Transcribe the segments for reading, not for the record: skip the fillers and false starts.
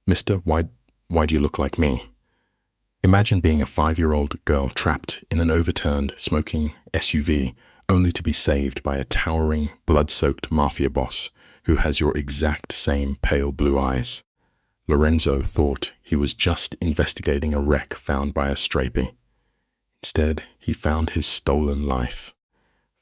Mister, why do you look like me? Imagine being a 5-year-old girl trapped in an overturned, smoking SUV, only to be saved by a towering, blood-soaked mafia boss who has your exact same pale blue eyes. Lorenzo thought he was just investigating a wreck found by a strapie. Instead, he found his stolen life.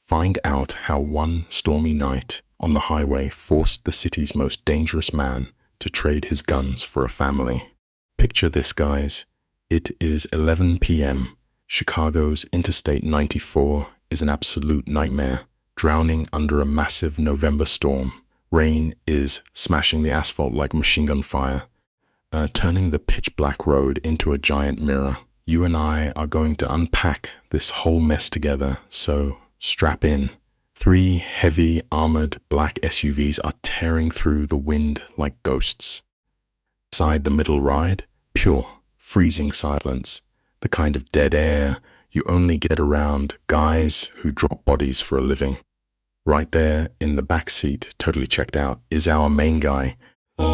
Find out how one stormy night on the highway forced the city's most dangerous man to trade his guns for a family. Picture this, guys. It is 11 p.m. Chicago's Interstate 94 is an absolute nightmare, drowning under a massive November storm. Rain is smashing the asphalt like machine gun fire, turning the pitch-black road into a giant mirror. You and I are going to unpack this whole mess together, so strap in. 3 heavy, armored black SUVs are tearing through the wind like ghosts. Inside the middle ride, pure, freezing silence, the kind of dead air you only get around guys who drop bodies for a living. Right there in the back seat, totally checked out, is our main guy. The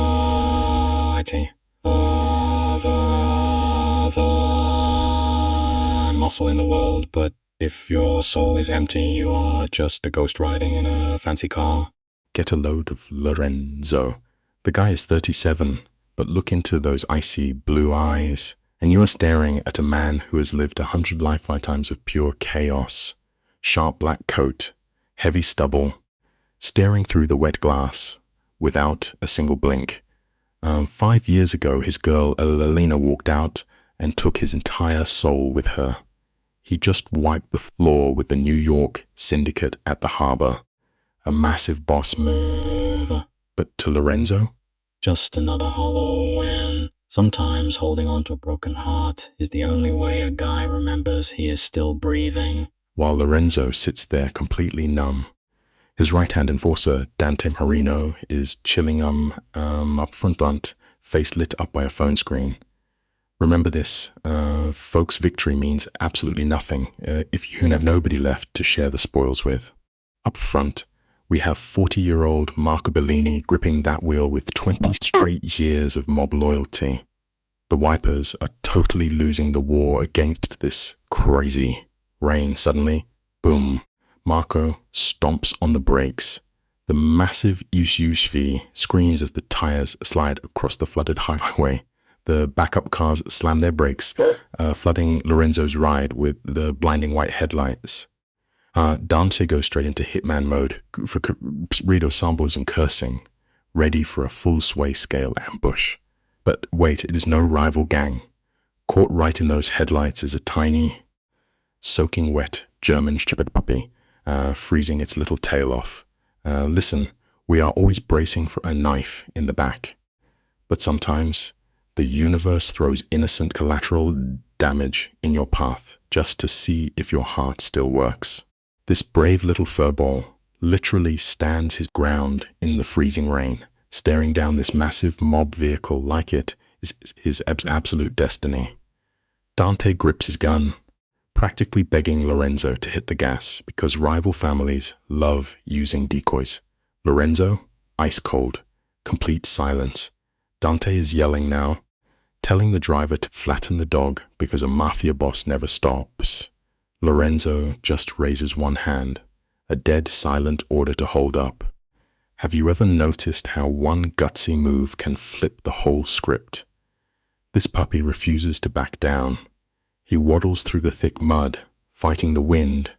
muscle in the world, but if your soul is empty, you are just a ghost riding in a fancy car. Get a load of Lorenzo. The guy is 37, but look into those icy blue eyes, and you are staring at a man who has lived 100 lifetimes of pure chaos. Sharp black coat, heavy stubble, staring through the wet glass without a single blink. 5 years ago, his girl Elena walked out and took his entire soul with her. He just wiped the floor with the New York syndicate at the harbor. A massive boss move. But to Lorenzo? Just another hollow win. Sometimes holding on to a broken heart is the only way a guy remembers he is still breathing. While Lorenzo sits there completely numb. His right-hand enforcer, Dante Marino, is chilling up front, face lit up by a phone screen. Remember this, folks, victory means absolutely nothing if you have nobody left to share the spoils with. Up front, we have 40-year-old Marco Bellini gripping that wheel with 20 straight years of mob loyalty. The wipers are totally losing the war against this crazy rain. Suddenly, boom, Marco stomps on the brakes. The massive SUV screams as the tires slide across the flooded highway. The backup cars slam their brakes, flooding Lorenzo's ride with the blinding white headlights. Dante goes straight into hitman mode for Rito samples and cursing, ready for a full sway scale ambush. But wait, it is no rival gang. Caught right in those headlights is a tiny, soaking wet German shepherd puppy, freezing its little tail off. Listen, we are always bracing for a knife in the back. But sometimes the universe throws innocent collateral damage in your path just to see if your heart still works. This brave little furball literally stands his ground in the freezing rain, staring down this massive mob vehicle like it is his absolute destiny. Dante grips his gun, practically begging Lorenzo to hit the gas because rival families love using decoys. Lorenzo, ice cold, complete silence. Dante is yelling now, telling the driver to flatten the dog because a mafia boss never stops. Lorenzo just raises one hand, a dead silent order to hold up. Have you ever noticed how one gutsy move can flip the whole script? This puppy refuses to back down. He waddles through the thick mud, fighting the wind,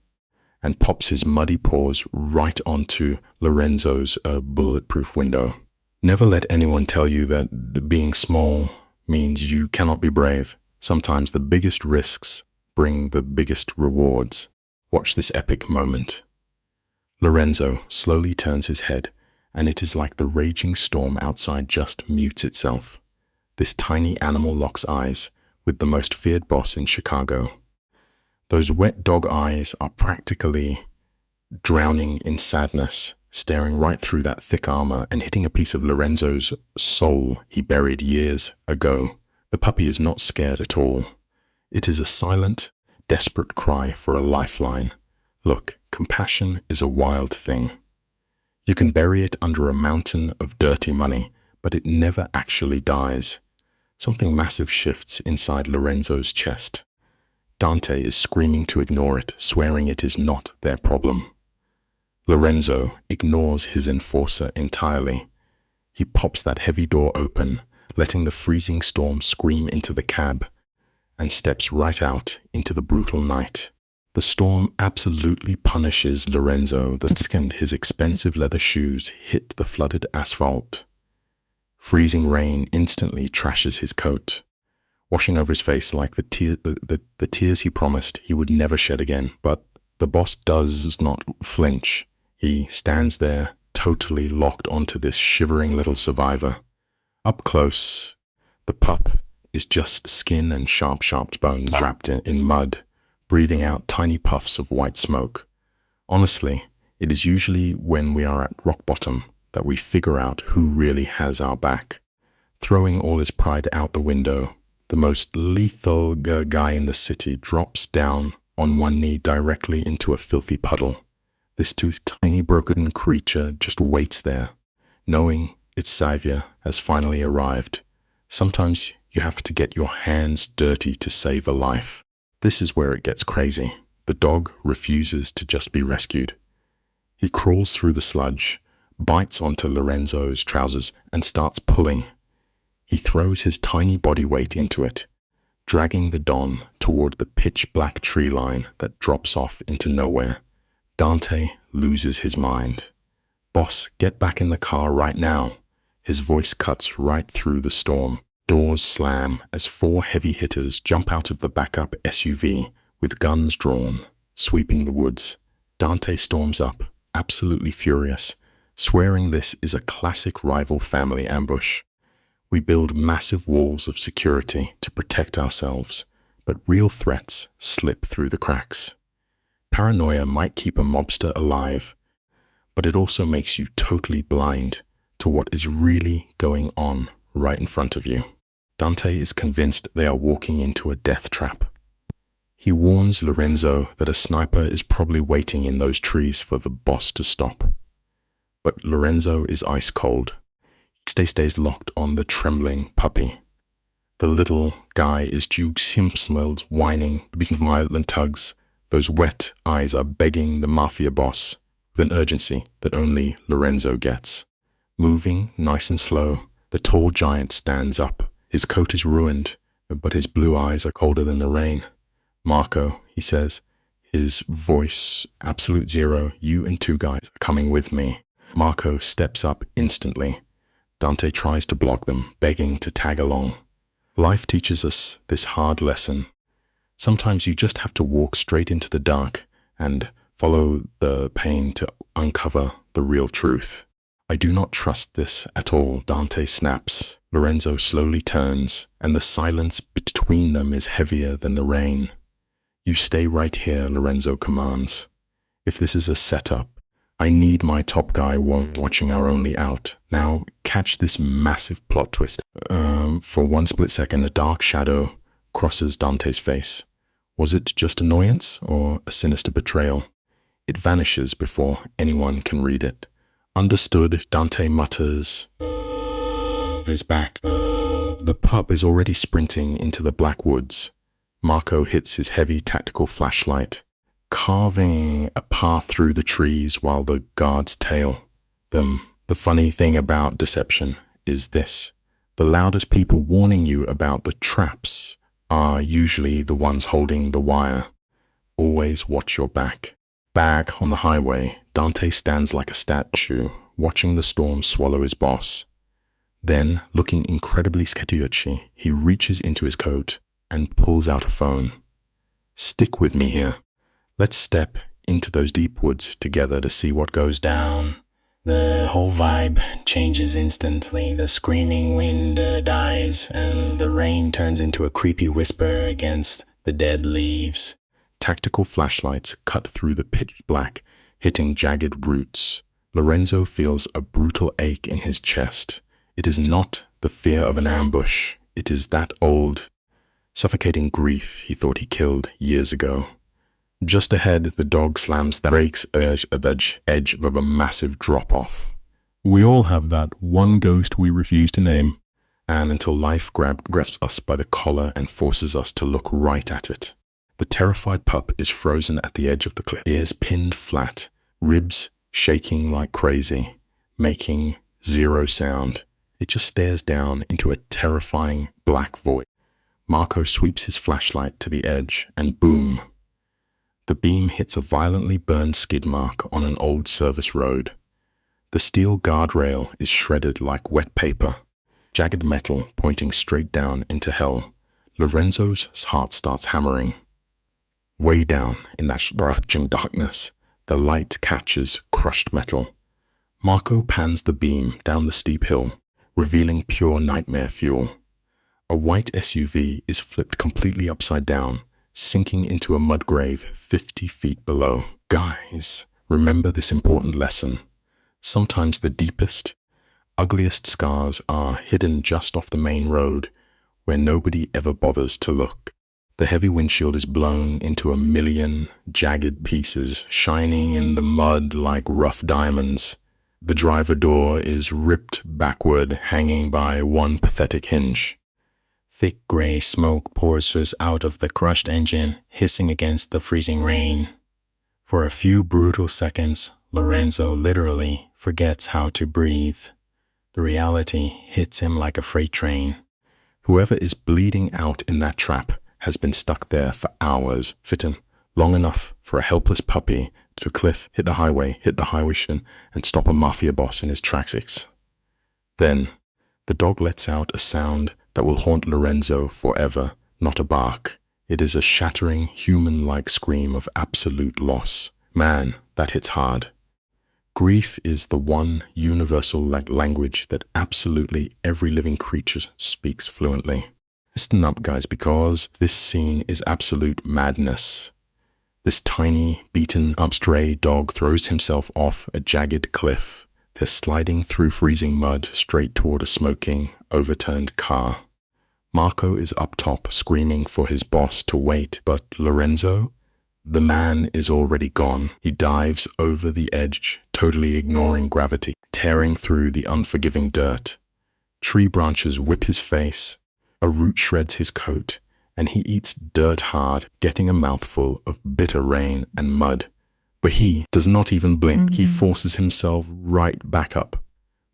and pops his muddy paws right onto Lorenzo's bulletproof window. Never let anyone tell you that being small means you cannot be brave. Sometimes the biggest risks bring the biggest rewards. Watch this epic moment. Lorenzo slowly turns his head, and it is like the raging storm outside just mutes itself. This tiny animal locks eyes with the most feared boss in Chicago. Those wet dog eyes are practically drowning in sadness, staring right through that thick armor and hitting a piece of Lorenzo's soul he buried years ago. The puppy is not scared at all. It is a silent, desperate cry for a lifeline. Look, compassion is a wild thing. You can bury it under a mountain of dirty money, but it never actually dies. Something massive shifts inside Lorenzo's chest. Dante is screaming to ignore it, swearing it is not their problem. Lorenzo ignores his enforcer entirely. He pops that heavy door open, letting the freezing storm scream into the cab, and steps right out into the brutal night. The storm absolutely punishes Lorenzo the second his expensive leather shoes hit the flooded asphalt. Freezing rain instantly trashes his coat, washing over his face like the tears he promised he would never shed again. But the boss does not flinch. He stands there, totally locked onto this shivering little survivor. Up close, the pup is just skin and sharp bones wrapped in mud, breathing out tiny puffs of white smoke. Honestly, it is usually when we are at rock bottom that we figure out who really has our back. Throwing all his pride out the window, the most lethal guy in the city drops down on one knee directly into a filthy puddle. This too tiny broken creature just waits there, knowing its savior has finally arrived. Sometimes you have to get your hands dirty to save a life. This is where it gets crazy. The dog refuses to just be rescued. He crawls through the sludge, bites onto Lorenzo's trousers, and starts pulling. He throws his tiny body weight into it, dragging the Don toward the pitch-black tree line that drops off into nowhere. Dante loses his mind. "Boss, get back in the car right now." His voice cuts right through the storm. Doors slam as 4 heavy hitters jump out of the backup SUV with guns drawn, sweeping the woods. Dante storms up, absolutely furious, swearing this is a classic rival family ambush. We build massive walls of security to protect ourselves, but real threats slip through the cracks. Paranoia might keep a mobster alive, but it also makes you totally blind to what is really going on right in front of you. Dante is convinced they are walking into a death trap. He warns Lorenzo that a sniper is probably waiting in those trees for the boss to stop. But Lorenzo is ice cold. He stays locked on the trembling puppy. The little guy is Jukes himself, whining, beating violent tugs. Those wet eyes are begging the mafia boss with an urgency that only Lorenzo gets. Moving nice and slow, the tall giant stands up. His coat is ruined, but his blue eyes are colder than the rain. "Marco," he says, his voice absolute zero, "you and 2 guys are coming with me." Marco steps up instantly. Dante tries to block them, begging to tag along. Life teaches us this hard lesson. Sometimes you just have to walk straight into the dark and follow the pain to uncover the real truth. "I do not trust this at all," Dante snaps. Lorenzo slowly turns, and the silence between them is heavier than the rain. "You stay right here," Lorenzo commands. "If this is a setup, I need my top guy watching our only out. Now catch this massive plot twist." For one split second, a dark shadow crosses Dante's face. Was it just annoyance or a sinister betrayal? It vanishes before anyone can read it. "Understood," Dante mutters. His back. The pup is already sprinting into the black woods. Marco hits his heavy tactical flashlight, carving a path through the trees while the guards tail them. The funny thing about deception is this: the loudest people warning you about the traps are usually the ones holding the wire. Always watch your back. Back on the highway, Dante stands like a statue, watching the storm swallow his boss. Then, looking incredibly sketchy, he reaches into his coat and pulls out a phone. "Stick with me here. Let's step into those deep woods together to see what goes down." The whole vibe changes instantly. The screaming wind dies, and the rain turns into a creepy whisper against the dead leaves. Tactical flashlights cut through the pitch black, hitting jagged roots. Lorenzo feels a brutal ache in his chest. It is not the fear of an ambush. It is that old, suffocating grief he thought he killed years ago. Just ahead, the dog slams the brakes edge of a massive drop-off. We all have that one ghost we refuse to name. And until life grasps us by the collar and forces us to look right at it. The terrified pup is frozen at the edge of the cliff, ears pinned flat, ribs shaking like crazy, making zero sound. It just stares down into a terrifying black void. Marco sweeps his flashlight to the edge, and boom! The beam hits a violently burned skid mark on an old service road. The steel guardrail is shredded like wet paper, jagged metal pointing straight down into hell. Lorenzo's heart starts hammering. Way down in that scorching darkness, the light catches crushed metal. Marco pans the beam down the steep hill, revealing pure nightmare fuel. A white SUV is flipped completely upside down, sinking into a mud grave 50 feet below. Guys, remember this important lesson. Sometimes the deepest, ugliest scars are hidden just off the main road, where nobody ever bothers to look. The heavy windshield is blown into a million jagged pieces, shining in the mud like rough diamonds. The driver door is ripped backward, hanging by one pathetic hinge. Thick gray smoke pours out of the crushed engine, hissing against the freezing rain. For a few brutal seconds, Lorenzo literally forgets how to breathe. The reality hits him like a freight train. Whoever is bleeding out in that trap has been stuck there for hours, fitting long enough for a helpless puppy to cliff, hit the highway shin, and stop a mafia boss in his tracks. Then, the dog lets out a sound that will haunt Lorenzo forever, not a bark. It is a shattering, human-like scream of absolute loss. Man, that hits hard. Grief is the one universal language that absolutely every living creature speaks fluently. Listen up, guys, because this scene is absolute madness. This tiny, beaten-up stray dog throws himself off a jagged cliff. They're sliding through freezing mud straight toward a smoking, overturned car. Marco is up top, screaming for his boss to wait, but Lorenzo? The man is already gone. He dives over the edge, totally ignoring gravity, tearing through the unforgiving dirt. Tree branches whip his face. A root shreds his coat, and he eats dirt hard, getting a mouthful of bitter rain and mud. But he does not even blink. He forces himself right back up.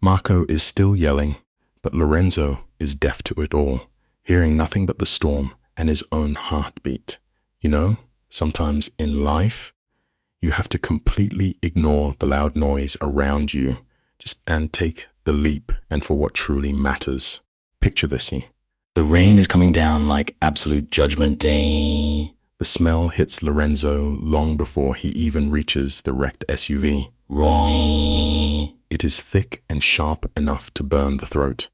Marco is still yelling, but Lorenzo is deaf to it all, hearing nothing but the storm and his own heartbeat. You know, sometimes in life, you have to completely ignore the loud noise around you and take the leap and for what truly matters. Picture this scene. The rain is coming down like absolute judgment day. The smell hits Lorenzo long before he even reaches the wrecked SUV. Roy. It is thick and sharp enough to burn the throat.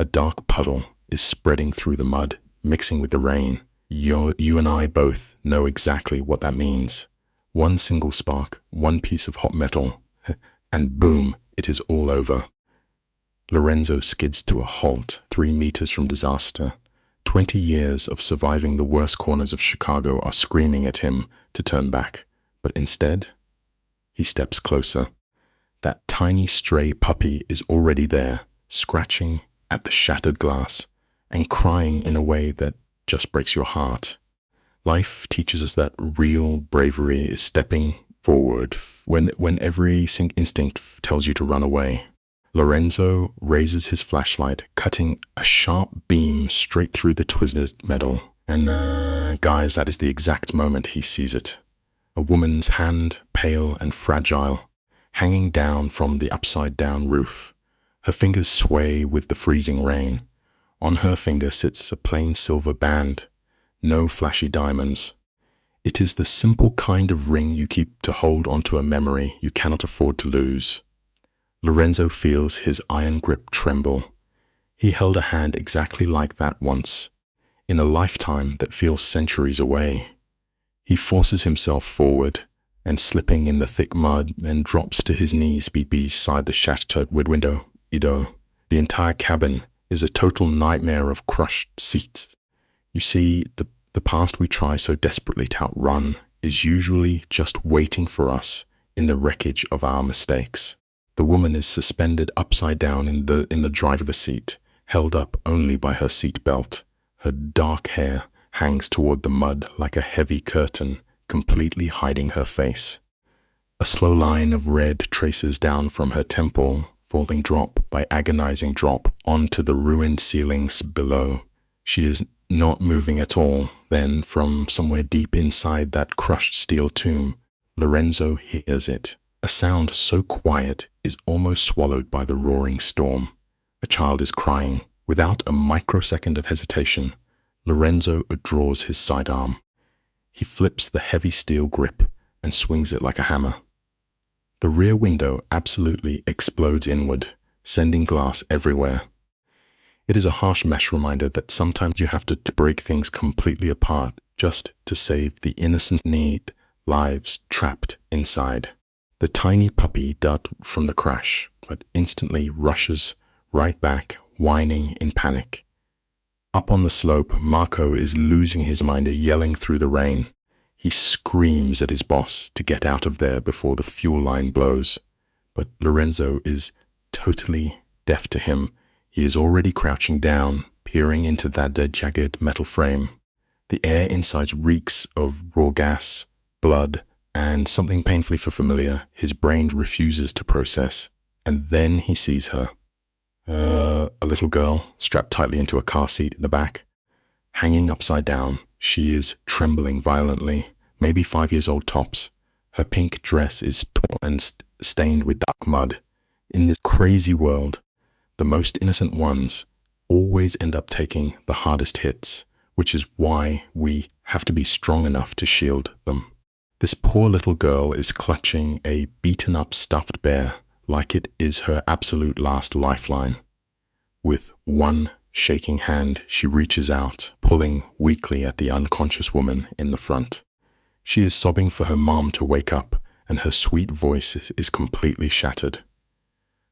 A dark puddle is spreading through the mud, mixing with the rain. You and I both know exactly what that means. One single spark, one piece of hot metal, and boom, it is all over. Lorenzo skids to a halt 3 meters from disaster. 20 years of surviving the worst corners of Chicago are screaming at him to turn back, but instead, he steps closer. That tiny stray puppy is already there, scratching at the shattered glass and crying in a way that just breaks your heart. Life teaches us that real bravery is stepping forward when every instinct tells you to run away. Lorenzo raises his flashlight, cutting a sharp beam straight through the twisted metal. And guys, that is the exact moment he sees it. A woman's hand, pale and fragile, hanging down from the upside-down roof. Her fingers sway with the freezing rain. On her finger sits a plain silver band, no flashy diamonds. It is the simple kind of ring you keep to hold onto a memory you cannot afford to lose. Lorenzo feels his iron grip tremble. He held a hand exactly like that once, in a lifetime that feels centuries away. He forces himself forward, and slipping in the thick mud, and drops to his knees beside the shattered window. The entire cabin is a total nightmare of crushed seats. You see, the past we try so desperately to outrun is usually just waiting for us in the wreckage of our mistakes. The woman is suspended upside down in the driver's seat, held up only by her seat belt. Her dark hair hangs toward the mud like a heavy curtain, completely hiding her face. A slow line of red traces down from her temple, falling drop by agonizing drop onto the ruined ceilings below. She is not moving at all. Then, from somewhere deep inside that crushed steel tomb, Lorenzo hears it. A sound so quiet is almost swallowed by the roaring storm. A child is crying. Without a microsecond of hesitation, Lorenzo draws his sidearm. He flips the heavy steel grip and swings it like a hammer. The rear window absolutely explodes inward, sending glass everywhere. It is a harsh mesh reminder that sometimes you have to break things completely apart just to save the innocent lives trapped inside. The tiny puppy darts from the crash, but instantly rushes right back, whining in panic. Up on the slope, Marco is losing his mind, yelling through the rain. He screams at his boss to get out of there before the fuel line blows. But Lorenzo is totally deaf to him. He is already crouching down, peering into that jagged metal frame. The air inside reeks of raw gas, blood, and something painfully familiar his brain refuses to process. And then he sees her. A little girl, strapped tightly into a car seat in the back. Hanging upside down, she is trembling violently, maybe 5 years old tops. Her pink dress is torn and stained with dark mud. In this crazy world, the most innocent ones always end up taking the hardest hits, which is why we have to be strong enough to shield them. This poor little girl is clutching a beaten-up stuffed bear like it is her absolute last lifeline. With one shaking hand, she reaches out, pulling weakly at the unconscious woman in the front. She is sobbing for her mom to wake up, and her sweet voice is completely shattered.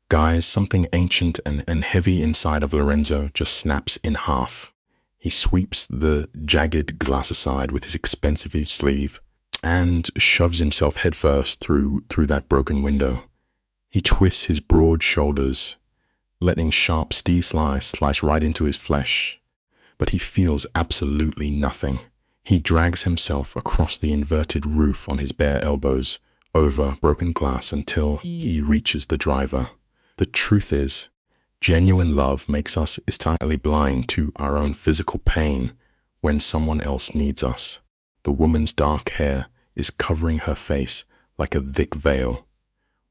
Guys, something ancient and heavy inside of Lorenzo just snaps in half. He sweeps the jagged glass aside with his expensive sleeve and shoves himself headfirst through that broken window. He twists his broad shoulders, letting sharp steel slice right into his flesh. But he feels absolutely nothing. He drags himself across the inverted roof on his bare elbows, over broken glass until he reaches the driver. The truth is, genuine love makes us entirely blind to our own physical pain when someone else needs us. The woman's dark hair is covering her face like a thick veil.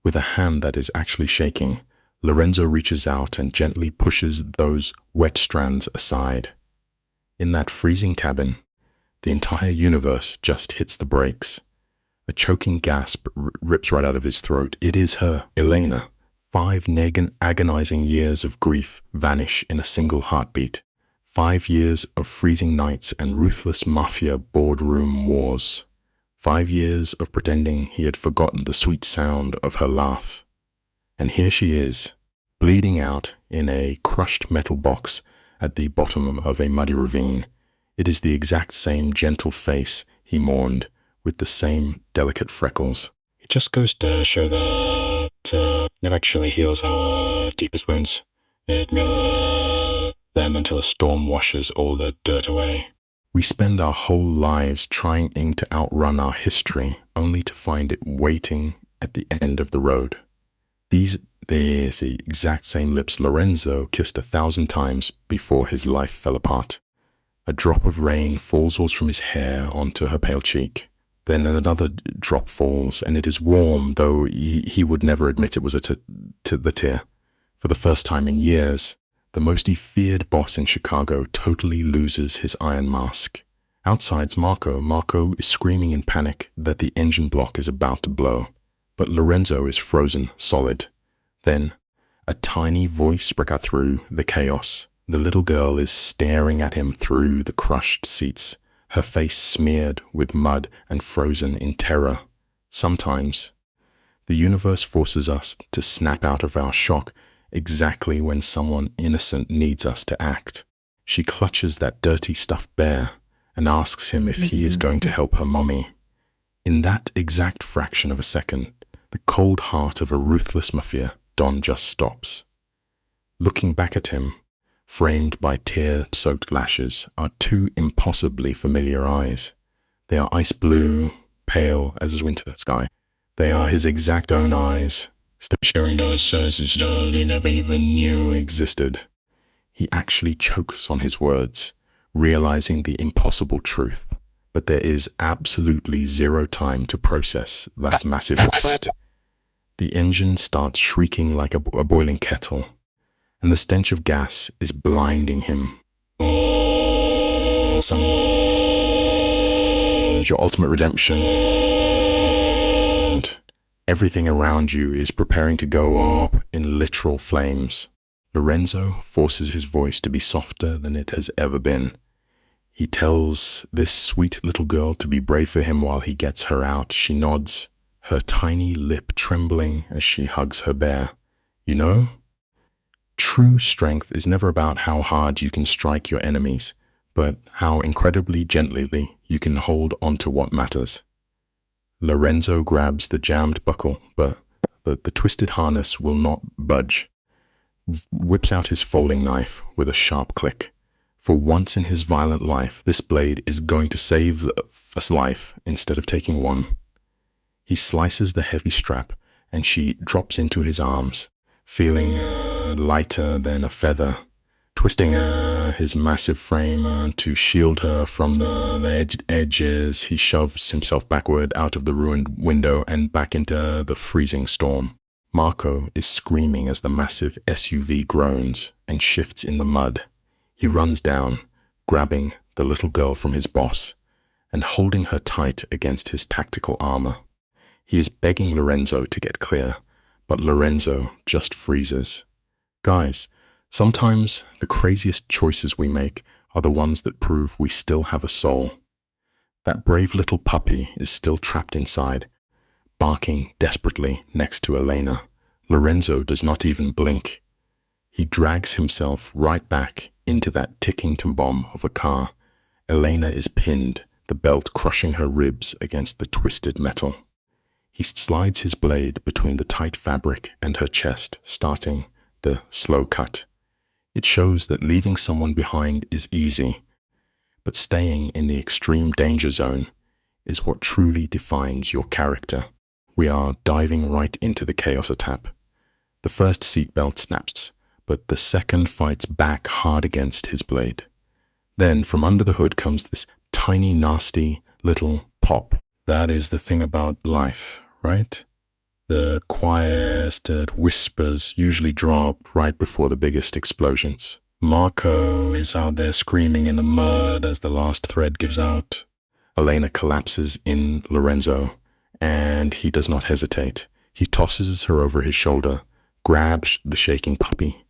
With a hand that is actually shaking, Lorenzo reaches out and gently pushes those wet strands aside. In that freezing cabin, the entire universe just hits the brakes. A choking gasp rips right out of his throat. It is her, Elena. 5 agonizing years of grief vanish in a single heartbeat. 5 years of freezing nights and ruthless mafia boardroom wars. 5 years of pretending he had forgotten the sweet sound of her laugh. And here she is, bleeding out in a crushed metal box at the bottom of a muddy ravine. It is the exact same gentle face he mourned, with the same delicate freckles. It just goes to show that never actually heals our deepest wounds. It merely them until a storm washes all the dirt away. We spend our whole lives trying to outrun our history, only to find it waiting at the end of the road. There's the exact same lips Lorenzo kissed 1,000 times before his life fell apart. A drop of rain falls from his hair onto her pale cheek. Then another drop falls, and it is warm, though he would never admit it was the tear. For the first time in years, the most feared boss in Chicago totally loses his iron mask. Outside's Marco. Marco is screaming in panic that the engine block is about to blow. But Lorenzo is frozen solid. Then, a tiny voice broke out through the chaos. The little girl is staring at him through the crushed seats, her face smeared with mud and frozen in terror. Sometimes, the universe forces us to snap out of our shock exactly when someone innocent needs us to act. She clutches that dirty stuffed bear and asks him if he is going to help her mommy. In that exact fraction of a second, the cold heart of a ruthless mafia Don just stops. Looking back at him, framed by tear-soaked lashes, are two impossibly familiar eyes. They are ice blue, pale as his winter sky. They are his exact own eyes, staring those sources he never even knew existed. He actually chokes on his words, realizing the impossible truth. But there is absolutely zero time to process that massive twist. The engine starts shrieking like a boiling kettle, and the stench of gas is blinding him. Your ultimate redemption. And everything around you is preparing to go up in literal flames. Lorenzo forces his voice to be softer than it has ever been. He tells this sweet little girl to be brave for him while he gets her out. She nods, her tiny lip trembling as she hugs her bear. You know, true strength is never about how hard you can strike your enemies, but how incredibly gently you can hold on to what matters. Lorenzo grabs the jammed buckle, but the twisted harness will not budge. Whips out his folding knife with a sharp click. For once in his violent life, this blade is going to save a life instead of taking one. He slices the heavy strap, and she drops into his arms, feeling lighter than a feather, twisting his massive frame to shield her from the edges. He shoves himself backward out of the ruined window and back into the freezing storm. Marco is screaming as the massive SUV groans and shifts in the mud. He runs down, grabbing the little girl from his boss and holding her tight against his tactical armor. He is begging Lorenzo to get clear, but Lorenzo just freezes. Guys, sometimes the craziest choices we make are the ones that prove we still have a soul. That brave little puppy is still trapped inside, barking desperately next to Elena. Lorenzo does not even blink. He drags himself right back into that ticking bomb of a car. Elena is pinned, the belt crushing her ribs against the twisted metal. He slides his blade between the tight fabric and her chest, starting the slow cut. It shows that leaving someone behind is easy, but staying in the extreme danger zone is what truly defines your character. We are diving right into the chaos attack. The first seatbelt snaps, but the second fights back hard against his blade. Then from under the hood comes this tiny, nasty little pop. That is the thing about life, right? The quietest whispers usually drop right before the biggest explosions. Marco is out there screaming in the mud as the last thread gives out. Elena collapses in Lorenzo, and he does not hesitate. He tosses her over his shoulder, grabs the shaking puppy,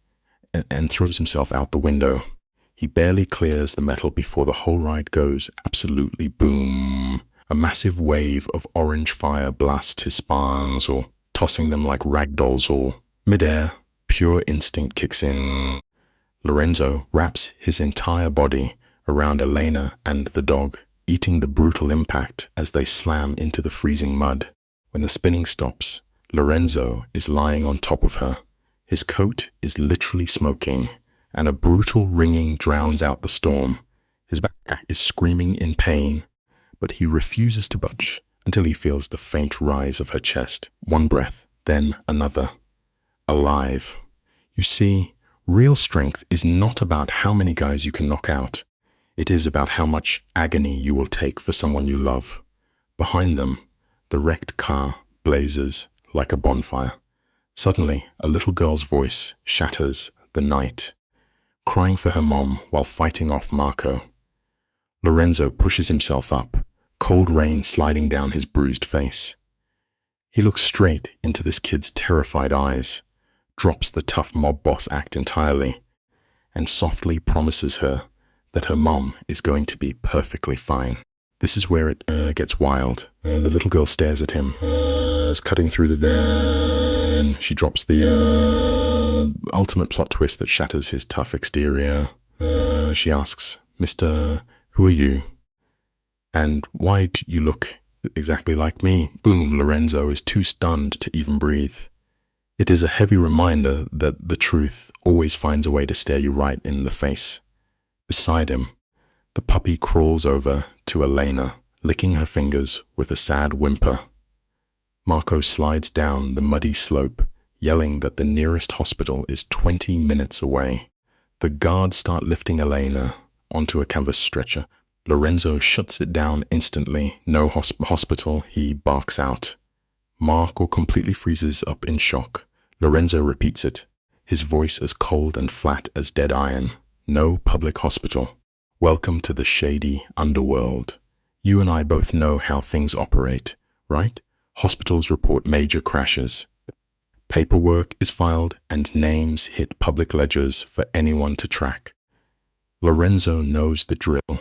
and throws himself out the window. He barely clears the metal before the whole ride goes absolutely boom. A massive wave of orange fire blasts his spines, or tossing them like rag dolls, or midair, pure instinct kicks in. Lorenzo wraps his entire body around Elena and the dog, eating the brutal impact as they slam into the freezing mud. When the spinning stops, Lorenzo is lying on top of her. His coat is literally smoking, and a brutal ringing drowns out the storm. His back is screaming in pain, but he refuses to budge until he feels the faint rise of her chest. One breath, then another. Alive. You see, real strength is not about how many guys you can knock out. It is about how much agony you will take for someone you love. Behind them, the wrecked car blazes like a bonfire. Suddenly, a little girl's voice shatters the night, crying for her mom while fighting off Marco. Lorenzo pushes himself up, cold rain sliding down his bruised face. He looks straight into this kid's terrified eyes, drops the tough mob boss act entirely, and softly promises her that her mom is going to be perfectly fine. This is where it gets wild. The little girl stares at him, cutting through the den. She drops the ultimate plot twist that shatters his tough exterior. She asks, "Mr. Who are you? And why do you look exactly like me?" Boom, Lorenzo is too stunned to even breathe. It is a heavy reminder that the truth always finds a way to stare you right in the face. Beside him, the puppy crawls over to Elena, licking her fingers with a sad whimper. Marco slides down the muddy slope, yelling that the nearest hospital is 20 minutes away. The guards start lifting Elena onto a canvas stretcher. Lorenzo shuts it down instantly. No hospital, he barks out. Marco completely freezes up in shock. Lorenzo repeats it, his voice as cold and flat as dead iron. No public hospital. Welcome to the shady underworld. You and I both know how things operate, right? Hospitals report major crashes. Paperwork is filed and names hit public ledgers for anyone to track. Lorenzo knows the drill.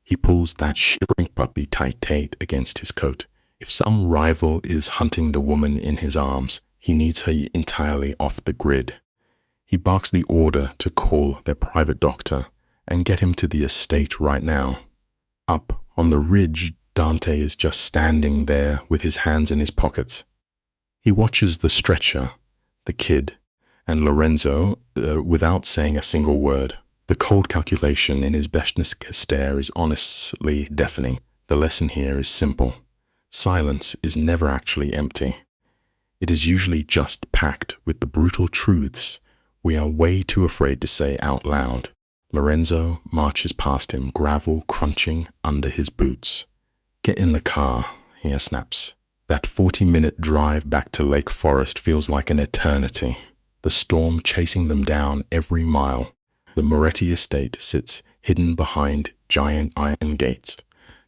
He pulls that shivering puppy tight against his coat. If some rival is hunting the woman in his arms, he needs her entirely off the grid. He barks the order to call their private doctor and get him to the estate right now. Up on the ridge, Dante is just standing there with his hands in his pockets. He watches the stretcher, the kid, and Lorenzo without saying a single word. The cold calculation in his Beshnisk stare is honestly deafening. The lesson here is simple. Silence is never actually empty. It is usually just packed with the brutal truths we are way too afraid to say out loud. Lorenzo marches past him, gravel crunching under his boots. Get in the car, he snaps. That 40-minute drive back to Lake Forest feels like an eternity. The storm chasing them down every mile. The Moretti estate sits hidden behind giant iron gates.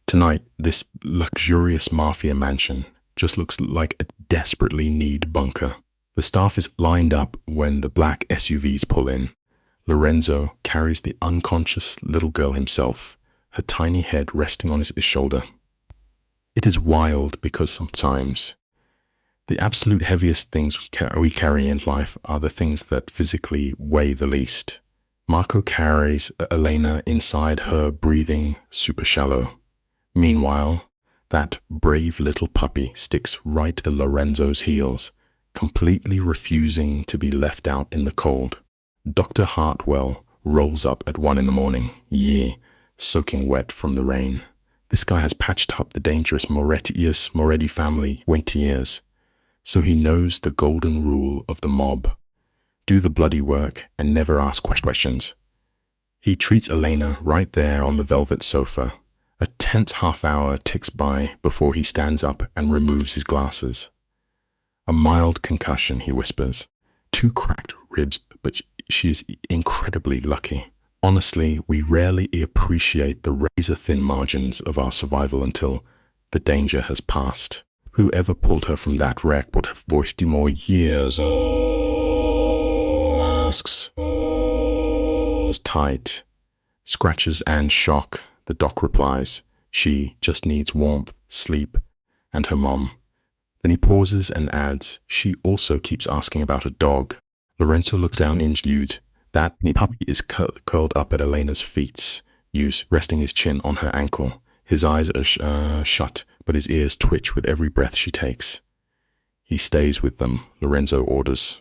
Tonight, this luxurious mafia mansion just looks like a desperately neat bunker. The staff is lined up when the black SUVs pull in. Lorenzo carries the unconscious little girl himself, her tiny head resting on his shoulder. It is wild because sometimes the absolute heaviest things we carry in life are the things that physically weigh the least. Marco carries Elena inside her, breathing super shallow. Meanwhile, that brave little puppy sticks right to Lorenzo's heels, completely refusing to be left out in the cold. Dr. Hartwell rolls up at 1 a.m, soaking wet from the rain. This guy has patched up the dangerous Moretti family 20 years, so he knows the golden rule of the mob. Do the bloody work and never ask questions. He treats Elena right there on the velvet sofa. A tense half hour ticks by before he stands up and removes his glasses. A mild concussion, he whispers. 2 cracked ribs, but she's incredibly lucky. Honestly, we rarely appreciate the razor-thin margins of our survival until the danger has passed. Whoever pulled her from that wreck would have voiced more years. Asks. Tight. Scratches and shock. The doc replies. She just needs warmth, sleep, and her mom. Then he pauses and adds, she also keeps asking about a dog. Lorenzo looks down injured. That puppy is curled up at Elena's feet, resting his chin on her ankle. His eyes are shut, but his ears twitch with every breath she takes. He stays with them, Lorenzo orders.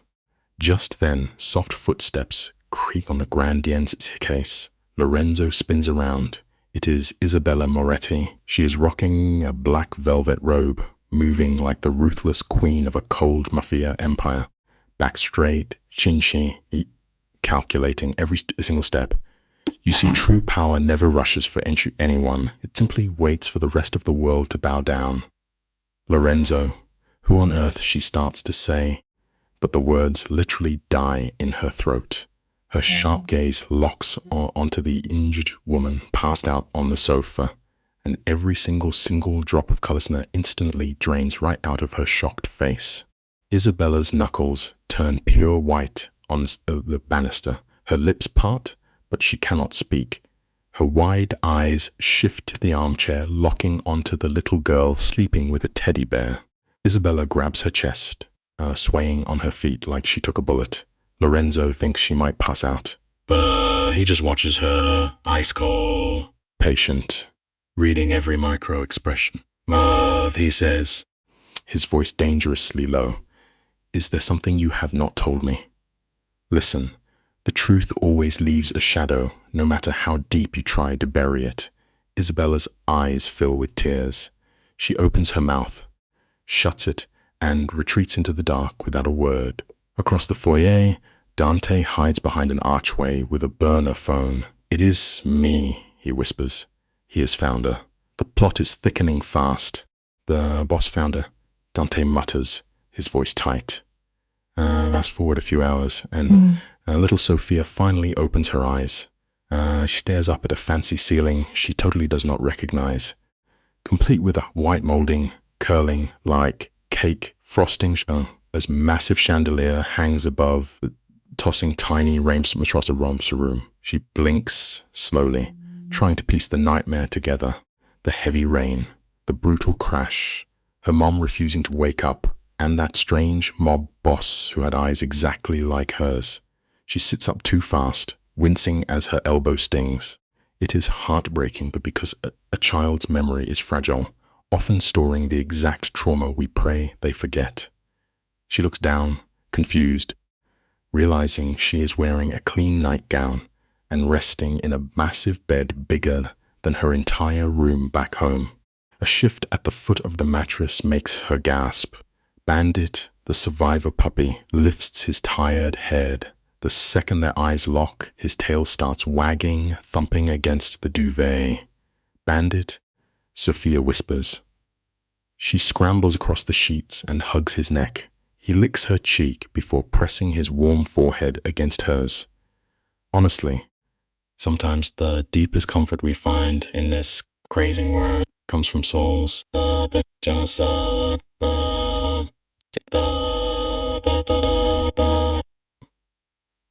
Just then, soft footsteps creak on the grand staircase. Lorenzo spins around. It is Isabella Moretti. She is rocking a black velvet robe, moving like the ruthless queen of a cold Mafia Empire. Back straight, chin-chin, calculating every single step. You see, true power never rushes for anyone. It simply waits for the rest of the world to bow down. Lorenzo, who on earth, she starts to say, but the words literally die in her throat. Her sharp gaze locks onto the injured woman passed out on the sofa, and every single drop of color instantly drains right out of her shocked face. Isabella's knuckles turn pure white on the banister. Her lips part, but she cannot speak. Her wide eyes shift to the armchair, locking onto the little girl sleeping with a teddy bear. Isabella grabs her chest, swaying on her feet like she took a bullet. Lorenzo thinks she might pass out. But he just watches her, ice cold, patient, reading every micro expression. He says, his voice dangerously low. Is there something you have not told me? Listen, the truth always leaves a shadow, no matter how deep you try to bury it. Isabella's eyes fill with tears. She opens her mouth, shuts it, and retreats into the dark without a word. Across the foyer, Dante hides behind an archway with a burner phone. "It is me," he whispers. He has found her. The plot is thickening fast. "The boss found her," Dante mutters, his voice tight. Fast forward a few hours, and little Sophia finally opens her eyes. She stares up at a fancy ceiling she totally does not recognize, complete with a white molding, curling like cake frosting as massive chandelier hangs above, tossing tiny rains across the room. She blinks slowly, trying to piece the nightmare together. The heavy rain, the brutal crash, her mom refusing to wake up, and that strange mob boss who had eyes exactly like hers. She sits up too fast, wincing as her elbow stings. It is heartbreaking, but because a child's memory is fragile, often storing the exact trauma we pray they forget. She looks down, confused, realizing she is wearing a clean nightgown and resting in a massive bed bigger than her entire room back home. A shift at the foot of the mattress makes her gasp. Bandit, the survivor puppy, lifts his tired head. The second their eyes lock, his tail starts wagging, thumping against the duvet. "Bandit," Sophia whispers. She scrambles across the sheets and hugs his neck. He licks her cheek before pressing his warm forehead against hers. Honestly, sometimes the deepest comfort we find in this crazy world comes from souls that just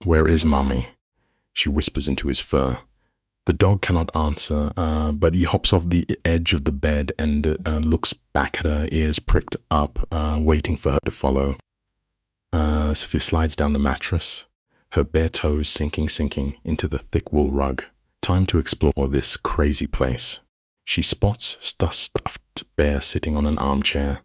"Where is Mommy?" she whispers into his fur. The dog cannot answer, but he hops off the edge of the bed and looks back at her, ears pricked up, waiting for her to follow. Sophia slides down the mattress, her bare toes sinking into the thick wool rug. Time to explore this crazy place. She spots a stuffed bear sitting on an armchair.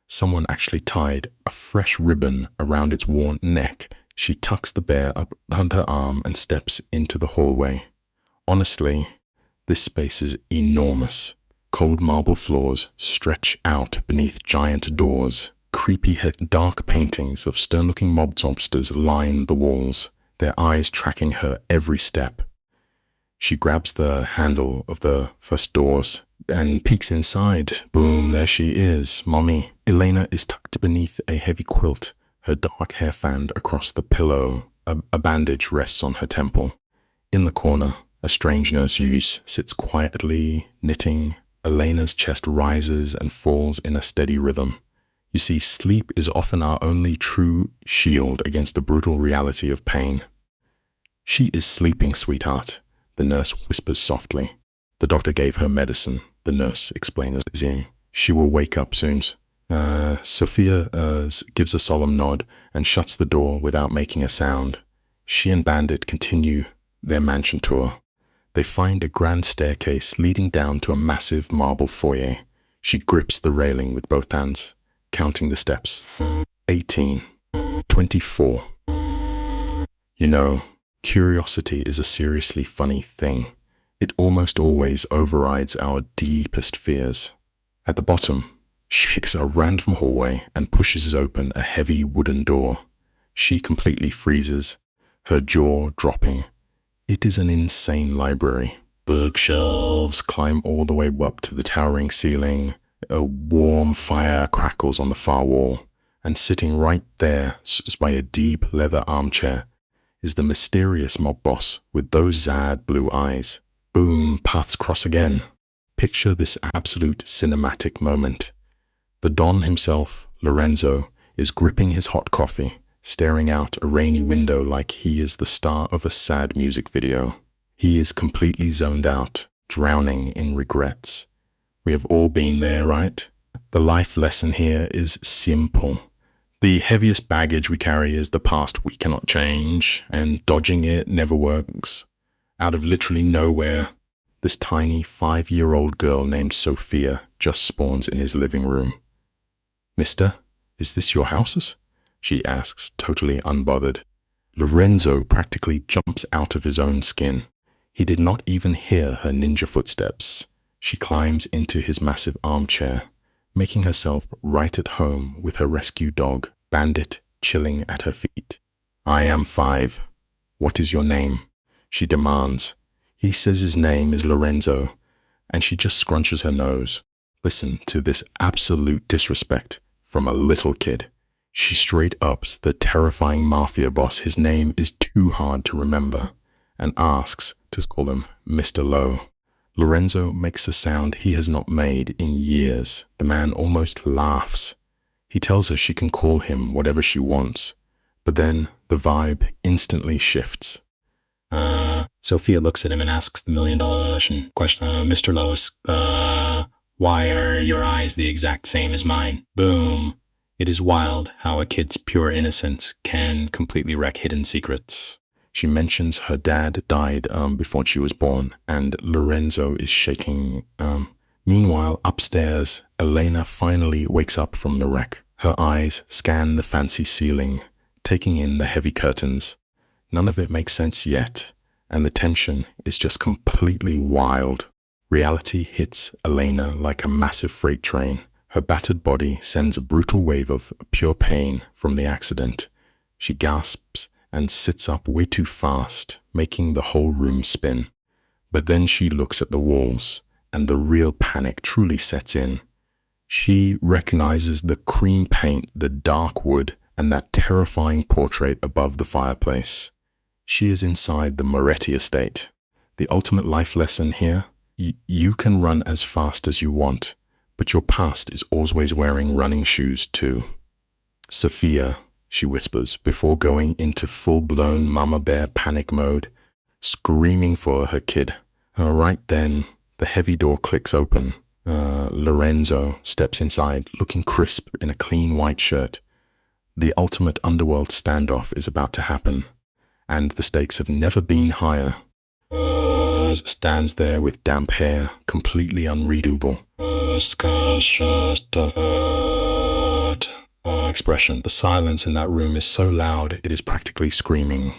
Someone actually tied a fresh ribbon around its worn neck. She tucks the bear up under her arm and steps into the hallway. Honestly, this space is enormous. Cold marble floors stretch out beneath giant doors. Creepy dark paintings of stern-looking mob mobsters line the walls, their eyes tracking her every step. She grabs the handle of the first doors and peeks inside. Boom, there she is, Mommy. Elena is tucked beneath a heavy quilt, her dark hair fanned across the pillow. A bandage rests on her temple. In the corner, a strange nurse youth sits quietly, knitting. Elena's chest rises and falls in a steady rhythm. You see, sleep is often our only true shield against the brutal reality of pain. "She is sleeping, sweetheart," the nurse whispers softly. "The doctor gave her medicine," the nurse explains. "She will wake up soon." Sophia gives a solemn nod and shuts the door without making a sound. She and Bandit continue their mansion tour. They find a grand staircase leading down to a massive marble foyer. She grips the railing with both hands, counting the steps. 18, 24. You know, curiosity is a seriously funny thing. It almost always overrides our deepest fears. At the bottom, she picks a random hallway and pushes open a heavy wooden door. She completely freezes, her jaw dropping. It is an insane library. Bookshelves climb all the way up to the towering ceiling. A warm fire crackles on the far wall, and sitting right there, by a deep leather armchair, is the mysterious mob boss with those sad blue eyes. Boom, paths cross again. Picture this absolute cinematic moment. The Don himself, Lorenzo, is gripping his hot coffee, staring out a rainy window like he is the star of a sad music video. He is completely zoned out, drowning in regrets. We have all been there, right? The life lesson here is simple. The heaviest baggage we carry is the past we cannot change, and dodging it never works. Out of literally nowhere, this tiny 5-year-old girl named Sophia just spawns in his living room. "Mister, is this your houses?" she asks, totally unbothered. Lorenzo practically jumps out of his own skin. He did not even hear her ninja footsteps. She climbs into his massive armchair, making herself right at home with her rescue dog, Bandit, chilling at her feet. I am 5. What is your name? She demands. He says his name is Lorenzo, and she just scrunches her nose. Listen to this absolute disrespect from a little kid. She straight ups the terrifying mafia boss his name is too hard to remember, and asks to call him Mr. Lowe. Lorenzo makes a sound he has not made in years. The man almost laughs. He tells her she can call him whatever she wants, but then the vibe instantly shifts. Sophia looks at him and asks the $1,000,000 question. Mr. Lois, why are your eyes the exact same as mine? Boom. It is wild how a kid's pure innocence can completely wreck hidden secrets. She mentions her dad died before she was born, and Lorenzo is shaking. Meanwhile, upstairs, Elena finally wakes up from the wreck. Her eyes scan the fancy ceiling, taking in the heavy curtains. None of it makes sense yet, and the tension is just completely wild. Reality hits Elena like a massive freight train. Her battered body sends a brutal wave of pure pain from the accident. She gasps and sits up way too fast, making the whole room spin. But then she looks at the walls, and the real panic truly sets in. She recognizes the cream paint, the dark wood, and that terrifying portrait above the fireplace. She is inside the Moretti estate. The ultimate life lesson here: you can run as fast as you want, but your past is always wearing running shoes too. Sophia, she whispers before going into full-blown mama bear panic mode, screaming for her kid. Right then, the heavy door clicks open. Lorenzo steps inside, looking crisp in a clean white shirt. The ultimate underworld standoff is about to happen, and the stakes have never been higher. Stands there with damp hair, completely unreadable. Expression. The silence in that room is so loud it is practically screaming.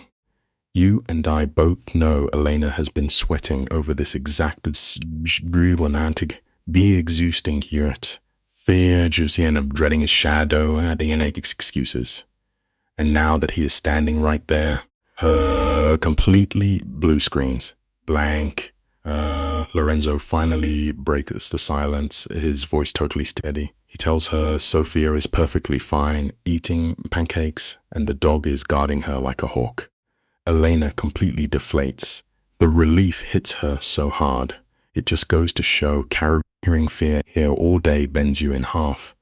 You and I both know Elena has been sweating over this exacted be exhausting yurt. Fear, juicy and dreading his shadow, adding in excuses. And now that he is standing right there, her completely blue screens. Blank. Lorenzo finally breaks the silence, his voice totally steady. He tells her Sophia is perfectly fine, eating pancakes, and the dog is guarding her like a hawk. Elena completely deflates. The relief hits her so hard. It just goes to show carrying fear here all day bends you in half,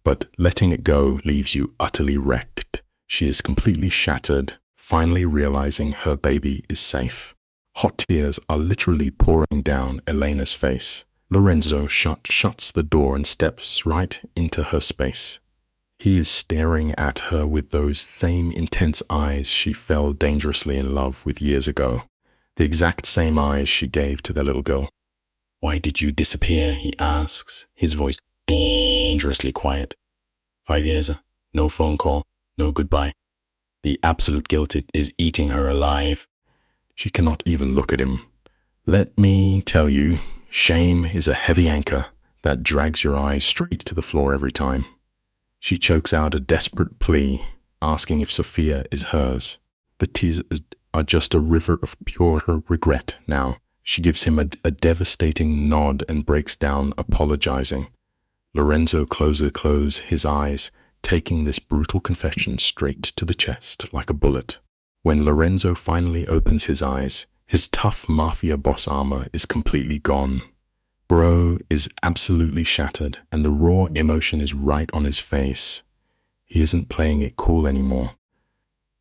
but letting it go leaves you utterly wrecked. She is completely shattered, finally realizing her baby is safe. Hot tears are literally pouring down Elena's face. Lorenzo shuts the door and steps right into her space. He is staring at her with those same intense eyes she fell dangerously in love with years ago. The exact same eyes she gave to their little girl. Why did you disappear? He asks, his voice dangerously quiet. 5 years, no phone call, no goodbye. The absolute guilt is eating her alive. She cannot even look at him. Let me tell you, shame is a heavy anchor that drags your eyes straight to the floor every time. She chokes out a desperate plea, asking if Sophia is hers. The tears are just a river of pure regret now. She gives him a devastating nod and breaks down, apologizing. Lorenzo closes his eyes, taking this brutal confession straight to the chest like a bullet. When Lorenzo finally opens his eyes, his tough mafia boss armor is completely gone. Bro is absolutely shattered, and the raw emotion is right on his face. He isn't playing it cool anymore.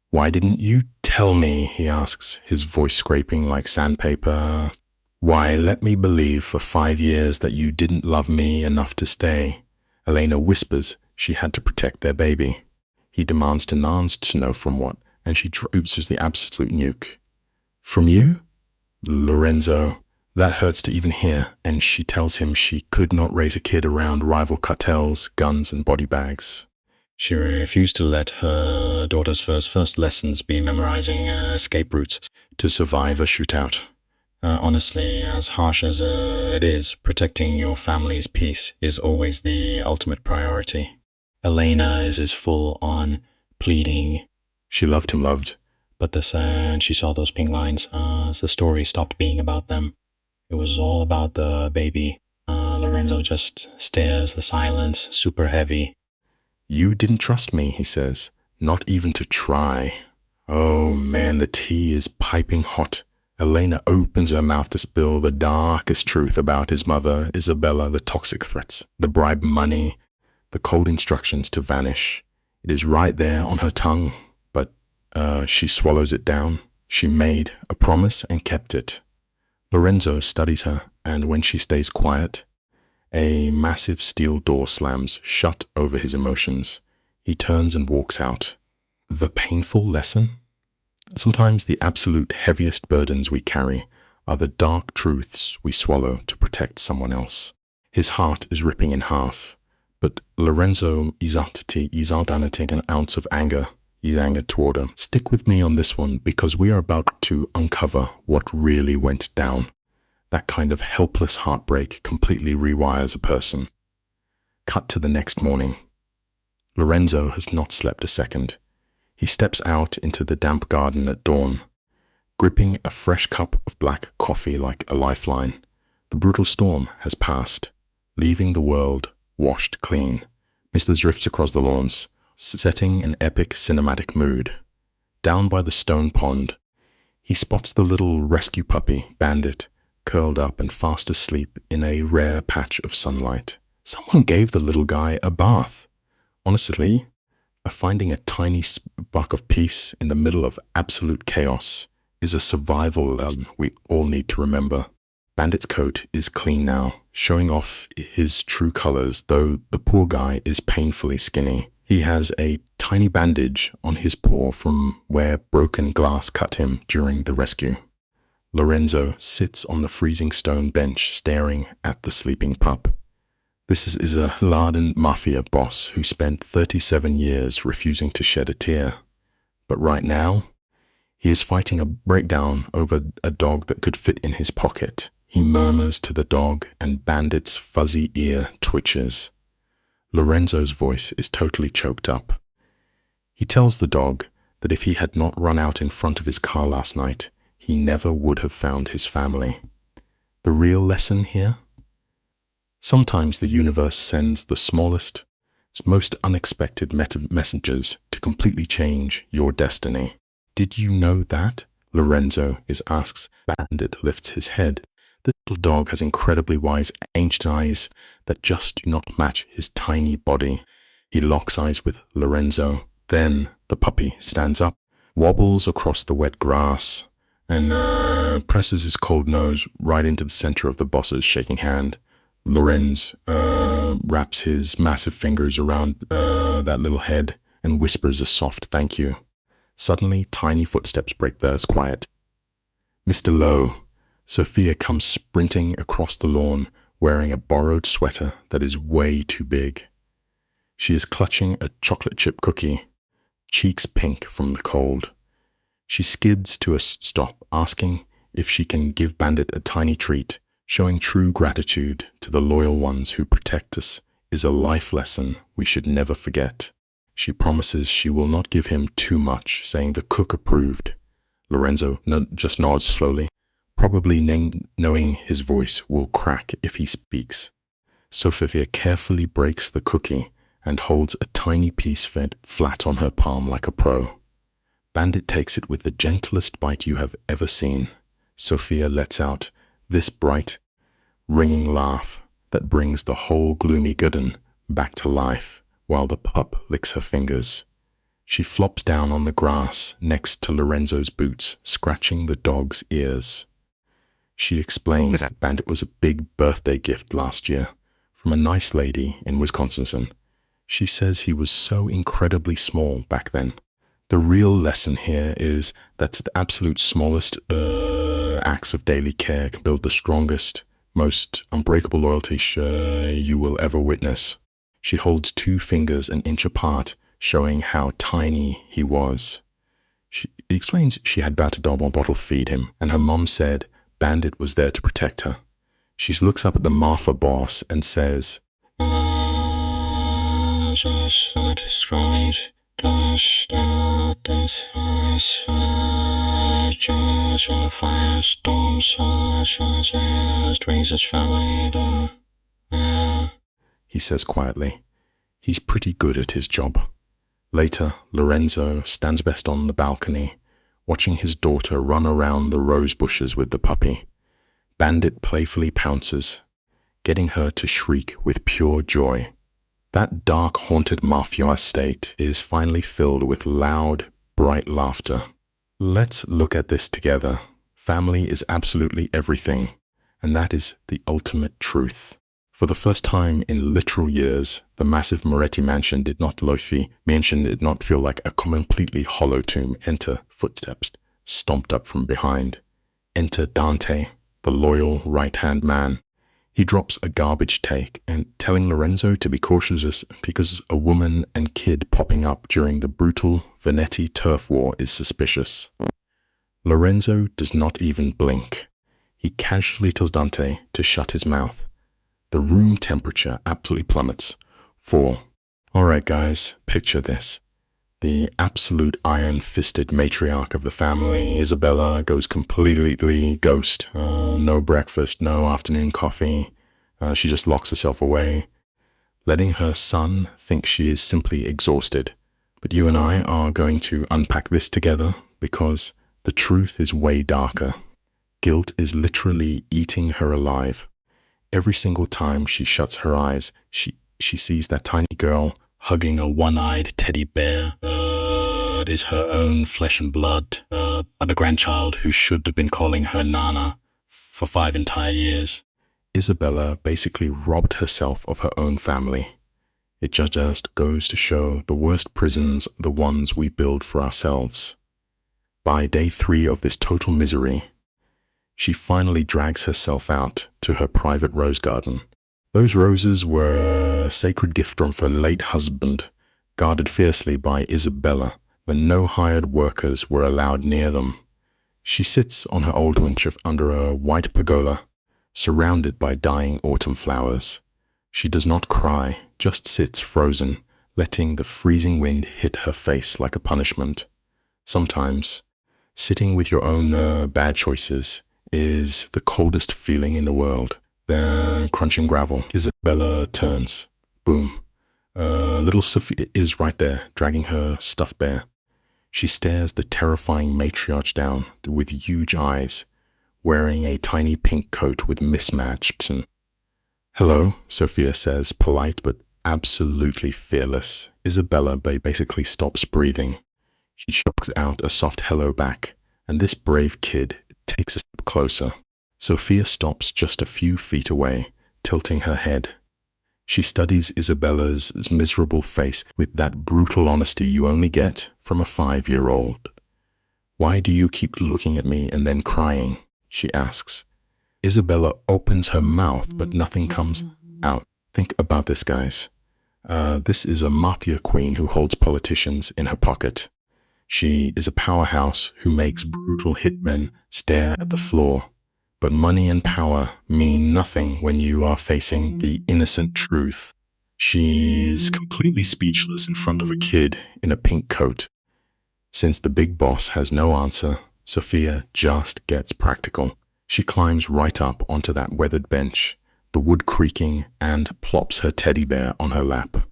Why didn't you tell me? He asks, his voice scraping like sandpaper. Why let me believe for 5 years that you didn't love me enough to stay? Elena whispers she had to protect their baby. He demands to know from what, and she droops as the absolute nuke. From you? Lorenzo. That hurts to even hear, and she tells him she could not raise a kid around rival cartels, guns, and body bags. She refused to let her daughter's first lessons be memorizing escape routes to survive a shootout. Honestly, as harsh as it is, protecting your family's peace is always the ultimate priority. Elena is full on pleading. She loved him, but she saw those pink lines. The story stopped being about them. It was all about the baby. Lorenzo just stares, the silence, super heavy. You didn't trust me, he says, not even to try. Oh man, the tea is piping hot. Elena opens her mouth to spill the darkest truth about his mother, Isabella, the toxic threats, the bribe money, the cold instructions to vanish. It is right there on her tongue, but she swallows it down. She made a promise and kept it. Lorenzo studies her, and when she stays quiet, a massive steel door slams shut over his emotions. He turns and walks out. The painful lesson? Sometimes the absolute heaviest burdens we carry are the dark truths we swallow to protect someone else. His heart is ripping in half, but Lorenzo isn't an ounce of anger. He's angered toward her. Stick with me on this one, because we are about to uncover what really went down. That kind of helpless heartbreak completely rewires a person. Cut to the next morning. Lorenzo has not slept a second. He steps out into the damp garden at dawn, gripping a fresh cup of black coffee like a lifeline. The brutal storm has passed, leaving the world washed clean. Mist drifts across the lawns, setting an epic cinematic mood. Down by the stone pond, he spots the little rescue puppy, Bandit, curled up and fast asleep in a rare patch of sunlight. Someone gave the little guy a bath. Honestly, finding a tiny spark of peace in the middle of absolute chaos is a survival lesson we all need to remember. Bandit's coat is clean now, showing off his true colors, though the poor guy is painfully skinny. He has a tiny bandage on his paw from where broken glass cut him during the rescue. Lorenzo sits on the freezing stone bench staring at the sleeping pup. This is a hardened mafia boss who spent 37 years refusing to shed a tear. But right now, he is fighting a breakdown over a dog that could fit in his pocket. He murmurs to the dog, and Bandit's fuzzy ear twitches. Lorenzo's voice is totally choked up. He tells the dog that if he had not run out in front of his car last night, he never would have found his family. The real lesson here? Sometimes the universe sends the smallest, most unexpected messengers to completely change your destiny. Did you know that? Lorenzo asks. Bandit lifts his head. The little dog has incredibly wise, ancient eyes that just do not match his tiny body. He locks eyes with Lorenzo. Then the puppy stands up, wobbles across the wet grass, and presses his cold nose right into the center of the boss's shaking hand. Lorenz wraps his massive fingers around that little head and whispers a soft thank you. Suddenly, tiny footsteps break the quiet. Mr. Lowe. Sophia comes sprinting across the lawn wearing a borrowed sweater that is way too big. She is clutching a chocolate chip cookie, cheeks pink from the cold. She skids to a stop, asking if she can give Bandit a tiny treat. Showing true gratitude to the loyal ones who protect us is a life lesson we should never forget. She promises she will not give him too much, saying the cook approved. Lorenzo just nods slowly, probably knowing his voice will crack if he speaks. Sophia carefully breaks the cookie and holds a tiny piece fed flat on her palm like a pro. Bandit takes it with the gentlest bite you have ever seen. Sophia lets out this bright, ringing laugh that brings the whole gloomy gooden back to life while the pup licks her fingers. She flops down on the grass next to Lorenzo's boots, scratching the dog's ears. She explains that Bandit was a big birthday gift last year from a nice lady in Wisconsin. She says he was so incredibly small back then. The real lesson here is that the absolute smallest acts of daily care can build the strongest, most unbreakable loyalty you will ever witness. She holds two fingers an inch apart, showing how tiny he was. She explains she had battered double bottle feed him, and her mom said Bandit was there to protect her. She looks up at the Mafia boss and says, he says quietly. He's pretty good at his job. Later, Lorenzo stands best on the balcony, watching his daughter run around the rose bushes with the puppy. Bandit playfully pounces, getting her to shriek with pure joy. That dark, haunted mafia estate is finally filled with loud, bright laughter. Let's look at this together. Family is absolutely everything, and that is the ultimate truth. For the first time in literal years, the massive Moretti mansion did not feel like a completely hollow tomb. Enter footsteps, stomped up from behind. Enter Dante, the loyal right-hand man. He drops a garbage take and telling Lorenzo to be cautious because a woman and kid popping up during the brutal Veneti turf war is suspicious. Lorenzo does not even blink. He casually tells Dante to shut his mouth. The room temperature absolutely plummets. 4. Alright guys, picture this. The absolute iron-fisted matriarch of the family, Isabella, goes completely ghost. No breakfast, no afternoon coffee. She just locks herself away, letting her son think she is simply exhausted. But you and I are going to unpack this together because the truth is way darker. Guilt is literally eating her alive. Every single time she shuts her eyes, she sees that tiny girl hugging a one-eyed teddy bear. It is her own flesh and blood, and a grandchild who should have been calling her Nana for 5 entire years. Isabella basically robbed herself of her own family. It just goes to show the worst prisons are the ones we build for ourselves. By day 3 of this total misery, she finally drags herself out to her private rose garden. Those roses were a sacred gift from her late husband, guarded fiercely by Isabella, when no hired workers were allowed near them. She sits on her old winch under a white pergola, surrounded by dying autumn flowers. She does not cry, just sits frozen, letting the freezing wind hit her face like a punishment. Sometimes, sitting with your own bad choices is the coldest feeling in the world. Then, crunching gravel, Isabella turns. Boom. Little Sophia is right there, dragging her stuffed bear. She stares the terrifying matriarch down with huge eyes, wearing a tiny pink coat with mismatched. Hello, Sophia says, polite but absolutely fearless. Isabella basically stops breathing. She shocks out a soft hello back, and this brave kid takes a step closer. Sophia stops just a few feet away, tilting her head. She studies Isabella's miserable face with that brutal honesty you only get from a 5-year-old. Why do you keep looking at me and then crying? She asks. Isabella opens her mouth, but nothing comes out. Think about this, guys. This is a mafia queen who holds politicians in her pocket. She is a powerhouse who makes brutal hitmen stare at the floor. But money and power mean nothing when you are facing the innocent truth. She is completely speechless in front of a kid in a pink coat. Since the big boss has no answer, Sophia just gets practical. She climbs right up onto that weathered bench, the wood creaking, and plops her teddy bear on her lap.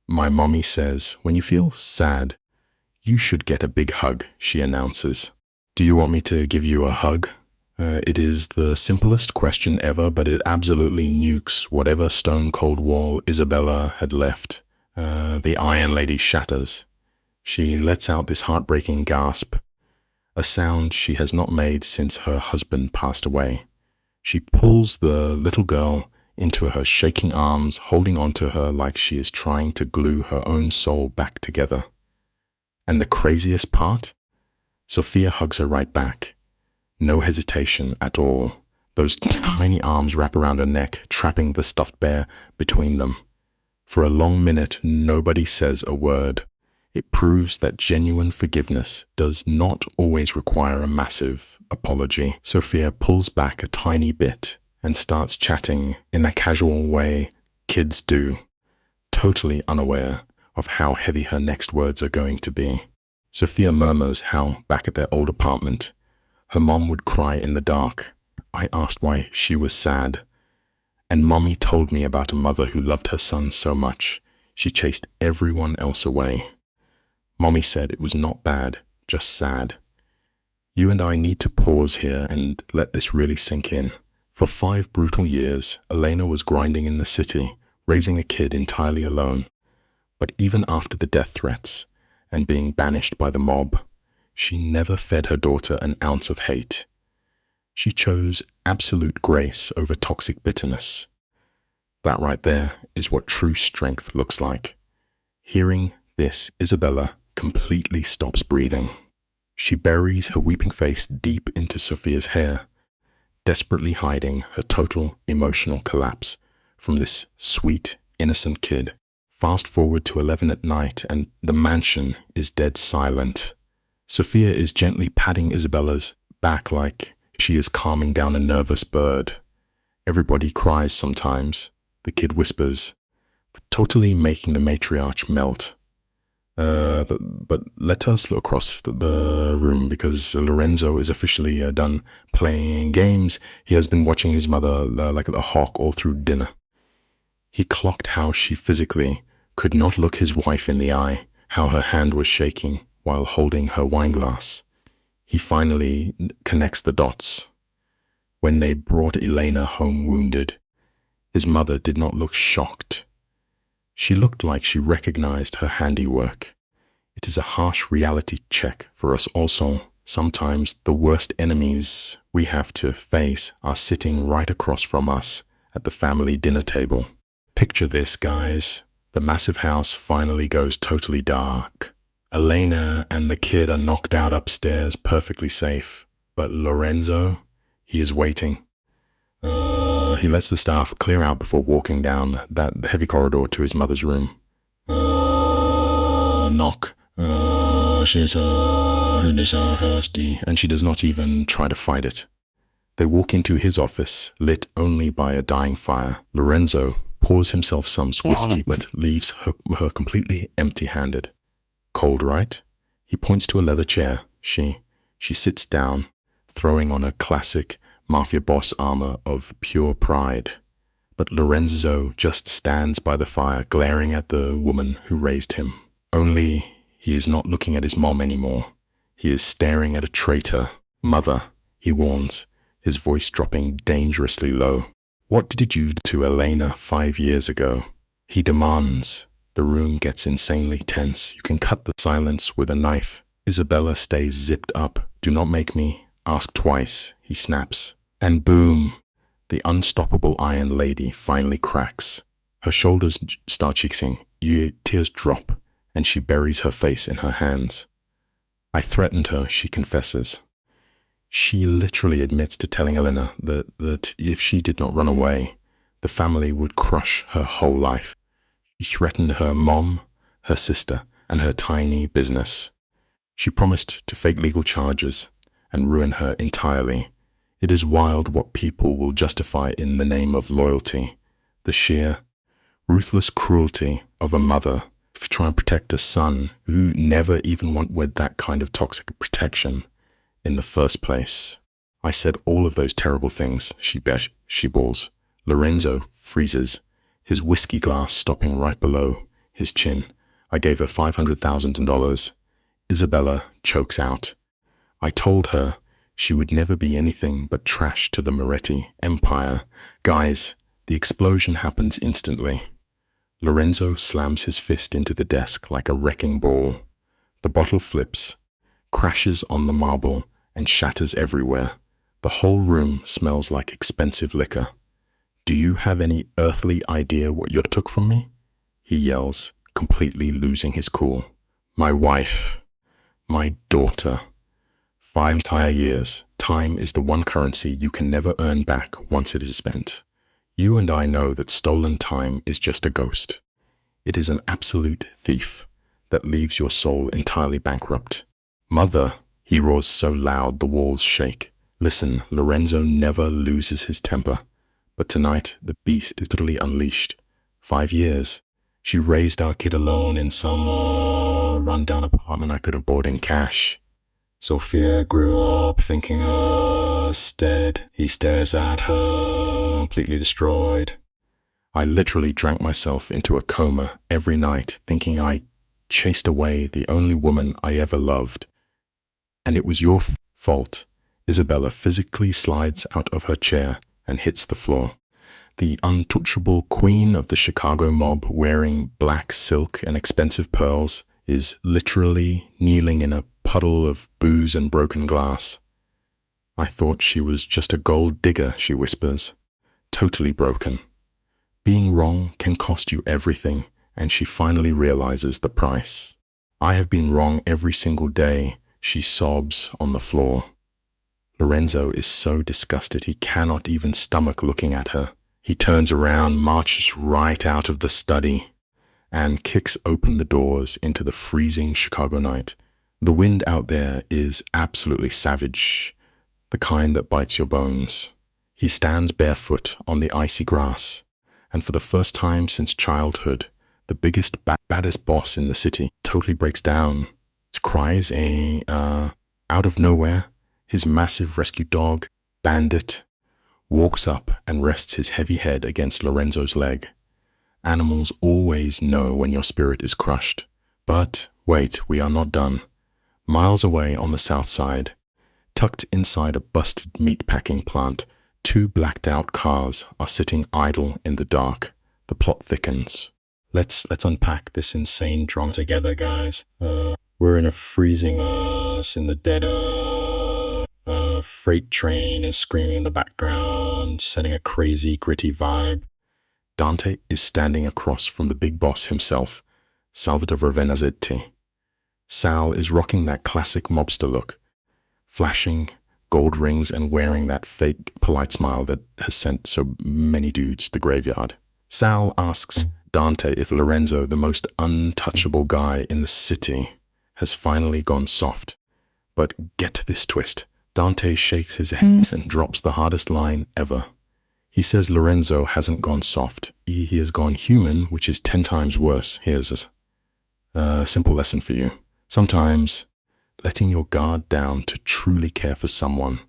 My mommy says, when you feel sad, you should get a big hug, she announces. Do you want me to give you a hug? It is the simplest question ever, but it absolutely nukes whatever stone-cold wall Isabella had left. The Iron Lady shatters. She lets out this heartbreaking gasp, a sound she has not made since her husband passed away. She pulls the little girl into her shaking arms, holding onto her like she is trying to glue her own soul back together. And the craziest part? Sophia hugs her right back. No hesitation at all. Those tiny arms wrap around her neck, trapping the stuffed bear between them. For a long minute, nobody says a word. It proves that genuine forgiveness does not always require a massive apology. Sophia pulls back a tiny bit and starts chatting in that casual way kids do, totally unaware of how heavy her next words are going to be. Sophia murmurs how, back at their old apartment, her mom would cry in the dark. I asked why she was sad, and Mommy told me about a mother who loved her son so much, she chased everyone else away. Mommy said it was not bad, just sad. You and I need to pause here and let this really sink in. For 5 brutal years, Elena was grinding in the city, raising a kid entirely alone. But even after the death threats and being banished by the mob, she never fed her daughter an ounce of hate. She chose absolute grace over toxic bitterness. That right there is what true strength looks like. Hearing this, Isabella completely stops breathing. She buries her weeping face deep into Sophia's hair, desperately hiding her total emotional collapse from this sweet, innocent kid. Fast forward to 11 at night and the mansion is dead silent. Sophia is gently patting Isabella's back like she is calming down a nervous bird. Everybody cries sometimes, the kid whispers, totally making the matriarch melt. But let us look across the room because Lorenzo is officially done playing games. He has been watching his mother like a hawk all through dinner. He clocked how she physically could not look his wife in the eye, how her hand was shaking while holding her wineglass. He finally connects the dots. When they brought Elena home wounded, his mother did not look shocked. She looked like she recognized her handiwork. It is a harsh reality check for us also. Sometimes the worst enemies we have to face are sitting right across from us at the family dinner table. Picture this, guys. The massive house finally goes totally dark. Elena and the kid are knocked out upstairs, perfectly safe. But Lorenzo, he is waiting. He lets the staff clear out before walking down that heavy corridor to his mother's room. Knock. She's thirsty, and she does not even try to fight it. They walk into his office, lit only by a dying fire. Lorenzo pours himself some whiskey, but leaves her completely empty-handed. Cold, right? He points to a leather chair. She sits down, throwing on a classic Mafia boss armor of pure pride. But Lorenzo just stands by the fire, glaring at the woman who raised him. Only he is not looking at his mom anymore. He is staring at a traitor. Mother, he warns, his voice dropping dangerously low. What did you do to Elena 5 years ago? He demands. The room gets insanely tense. You can cut the silence with a knife. Isabella stays zipped up. Do not make me ask twice, he snaps. And boom, the unstoppable Iron Lady finally cracks. Her shoulders start shaking, tears drop, and she buries her face in her hands. I threatened her, she confesses. She literally admits to telling Elena that if she did not run away, the family would crush her whole life. She threatened her mom, her sister, and her tiny business. She promised to fake legal charges and ruin her entirely. It is wild what people will justify in the name of loyalty. The sheer, ruthless cruelty of a mother to try and protect a son who never even wanted that kind of toxic protection in the first place. I said all of those terrible things, she bawls. Lorenzo freezes, his whiskey glass stopping right below his chin. I gave her $500,000. Isabella chokes out. I told her she would never be anything but trash to the Mafia Empire. Guys, the explosion happens instantly. Lorenzo slams his fist into the desk like a wrecking ball. The bottle flips, crashes on the marble, and shatters everywhere. The whole room smells like expensive liquor. Do you have any earthly idea what you took from me? He yells, completely losing his cool. My wife. My daughter. 5 entire years. Time is the one currency you can never earn back once it is spent. You and I know that stolen time is just a ghost. It is an absolute thief. that leaves your soul entirely bankrupt. Mother, he roars so loud the walls shake. Listen, Lorenzo never loses his temper. But tonight, the beast is totally unleashed. 5 years. She raised our kid alone in some rundown apartment I could have bought in cash. Sophia grew up thinking dead. He stares at her, completely destroyed. I literally drank myself into a coma every night, thinking I chased away the only woman I ever loved. And it was your fault. Isabella physically slides out of her chair and hits the floor. The untouchable queen of the Chicago mob, wearing black silk and expensive pearls, is literally kneeling in a puddle of booze and broken glass. I thought she was just a gold digger, she whispers. Totally broken. Being wrong can cost you everything, and she finally realizes the price. I have been wrong every single day, she sobs on the floor. Lorenzo is so disgusted he cannot even stomach looking at her. He turns around, marches right out of the study, and kicks open the doors into the freezing Chicago night. The wind out there is absolutely savage, the kind that bites your bones. He stands barefoot on the icy grass, and for the first time since childhood, the biggest, baddest boss in the city totally breaks down. Cries out of nowhere. His massive rescue dog, Bandit, walks up and rests his heavy head against Lorenzo's leg. Animals always know when your spirit is crushed. But wait, we are not done. Miles away on the south side, tucked inside a busted meatpacking plant, 2 blacked-out cars are sitting idle in the dark. The plot thickens. Let's unpack this insane drama together, guys. We're in a freezing in the dead. Freight train is screaming in the background, setting a crazy, gritty vibe. Dante is standing across from the big boss himself, Salvatore Ravenazzetti. Sal is rocking that classic mobster look, flashing gold rings and wearing that fake polite smile that has sent so many dudes to the graveyard. Sal asks Dante if Lorenzo, the most untouchable guy in the city, has finally gone soft. But get this twist. Dante shakes his head and drops the hardest line ever. He says Lorenzo hasn't gone soft. He has gone human, which is 10 times worse. Here's a simple lesson for you. Sometimes letting your guard down to truly care for someone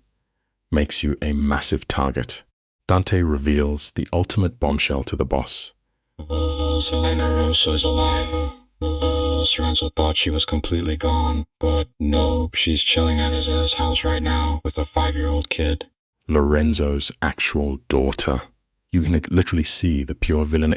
makes you a massive target. Dante reveals the ultimate bombshell to the boss. Selena Rosso is alive. Lorenzo thought she was completely gone, but no, she's chilling at his house right now with a 5-year-old kid. Lorenzo's actual daughter. You can literally see the pure villain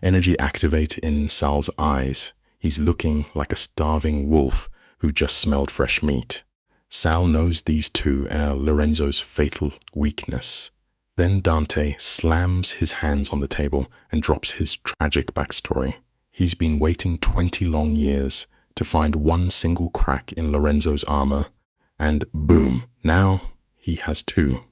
energy activate in Sal's eyes. He's looking like a starving wolf who just smelled fresh meat. Sal knows these two are Lorenzo's fatal weakness. Then Dante slams his hands on the table and drops his tragic backstory. He's been waiting 20 long years to find one single crack in Lorenzo's armor, and boom, now he has 2.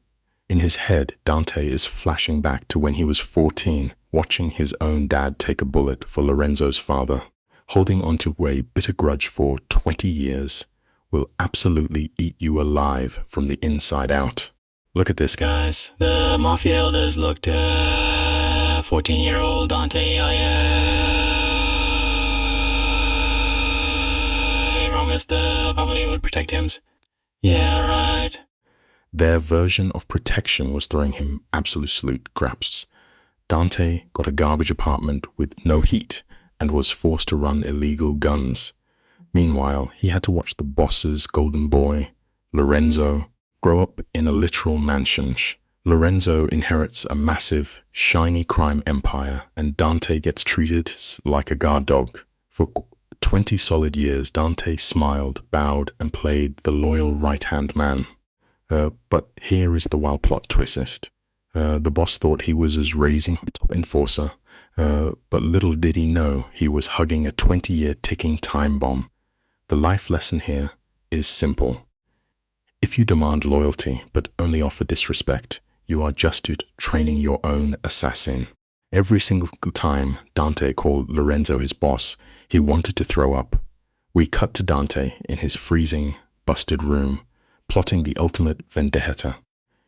In his head, Dante is flashing back to when he was 14, watching his own dad take a bullet for Lorenzo's father. Holding onto a bitter grudge for 20 years will absolutely eat you alive from the inside out. Look at this, guys. The Mafia elders looked at 14-year-old Dante. Promised probably would protect him. Yeah, right. Their version of protection was throwing him absolute craps. Dante got a garbage apartment with no heat and was forced to run illegal guns. Meanwhile, he had to watch the boss's golden boy, Lorenzo, grow up in a literal mansion. Lorenzo inherits a massive, shiny crime empire, and Dante gets treated like a guard dog. For 20 solid years, Dante smiled, bowed, and played the loyal right-hand man. But here is the wild plot twist. The boss thought he was his raising top enforcer, but little did he know he was hugging a 20-year ticking time bomb. The life lesson here is simple. If you demand loyalty but only offer disrespect, you are just training your own assassin. Every single time Dante called Lorenzo his boss, he wanted to throw up. We cut to Dante in his freezing, busted room, plotting the ultimate vendetta.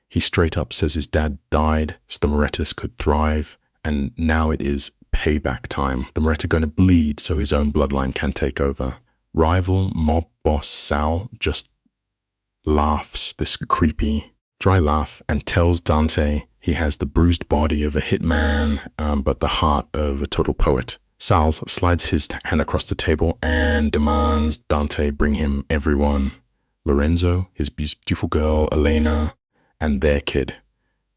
He straight up says his dad died so the Morettas could thrive, and now it is payback time. The Moretta going to bleed so his own bloodline can take over. Rival mob boss Sal just laughs this creepy, dry laugh and tells Dante he has the bruised body of a hitman, but the heart of a total poet. Sal slides his hand across the table and demands Dante bring him everyone. Lorenzo, his beautiful girl, Elena, and their kid.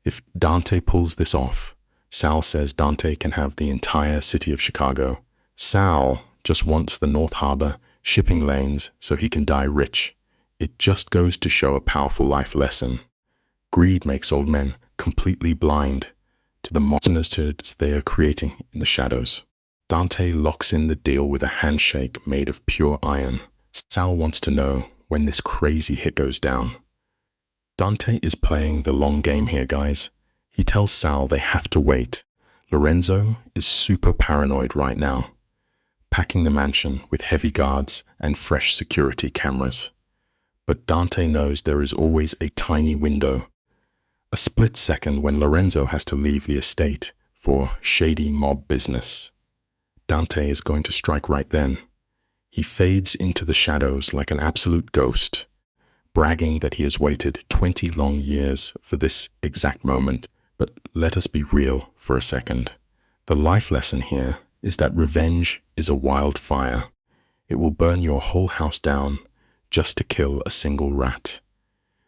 If Dante pulls this off, Sal says Dante can have the entire city of Chicago. Sal just wants the North Harbor shipping lanes so he can die rich. It just goes to show a powerful life lesson. Greed makes old men completely blind to the monsters they are creating in the shadows. Dante locks in the deal with a handshake made of pure iron. Sal wants to know when this crazy hit goes down. Dante is playing the long game here, guys. He tells Sal they have to wait. Lorenzo is super paranoid right now, packing the mansion with heavy guards and fresh security cameras. But Dante knows there is always a tiny window, a split second when Lorenzo has to leave the estate for shady mob business. Dante is going to strike right then. He fades into the shadows like an absolute ghost, bragging that he has waited 20 long years for this exact moment. But let us be real for a second. The life lesson here is that revenge is a wildfire. It will burn your whole house down just to kill a single rat.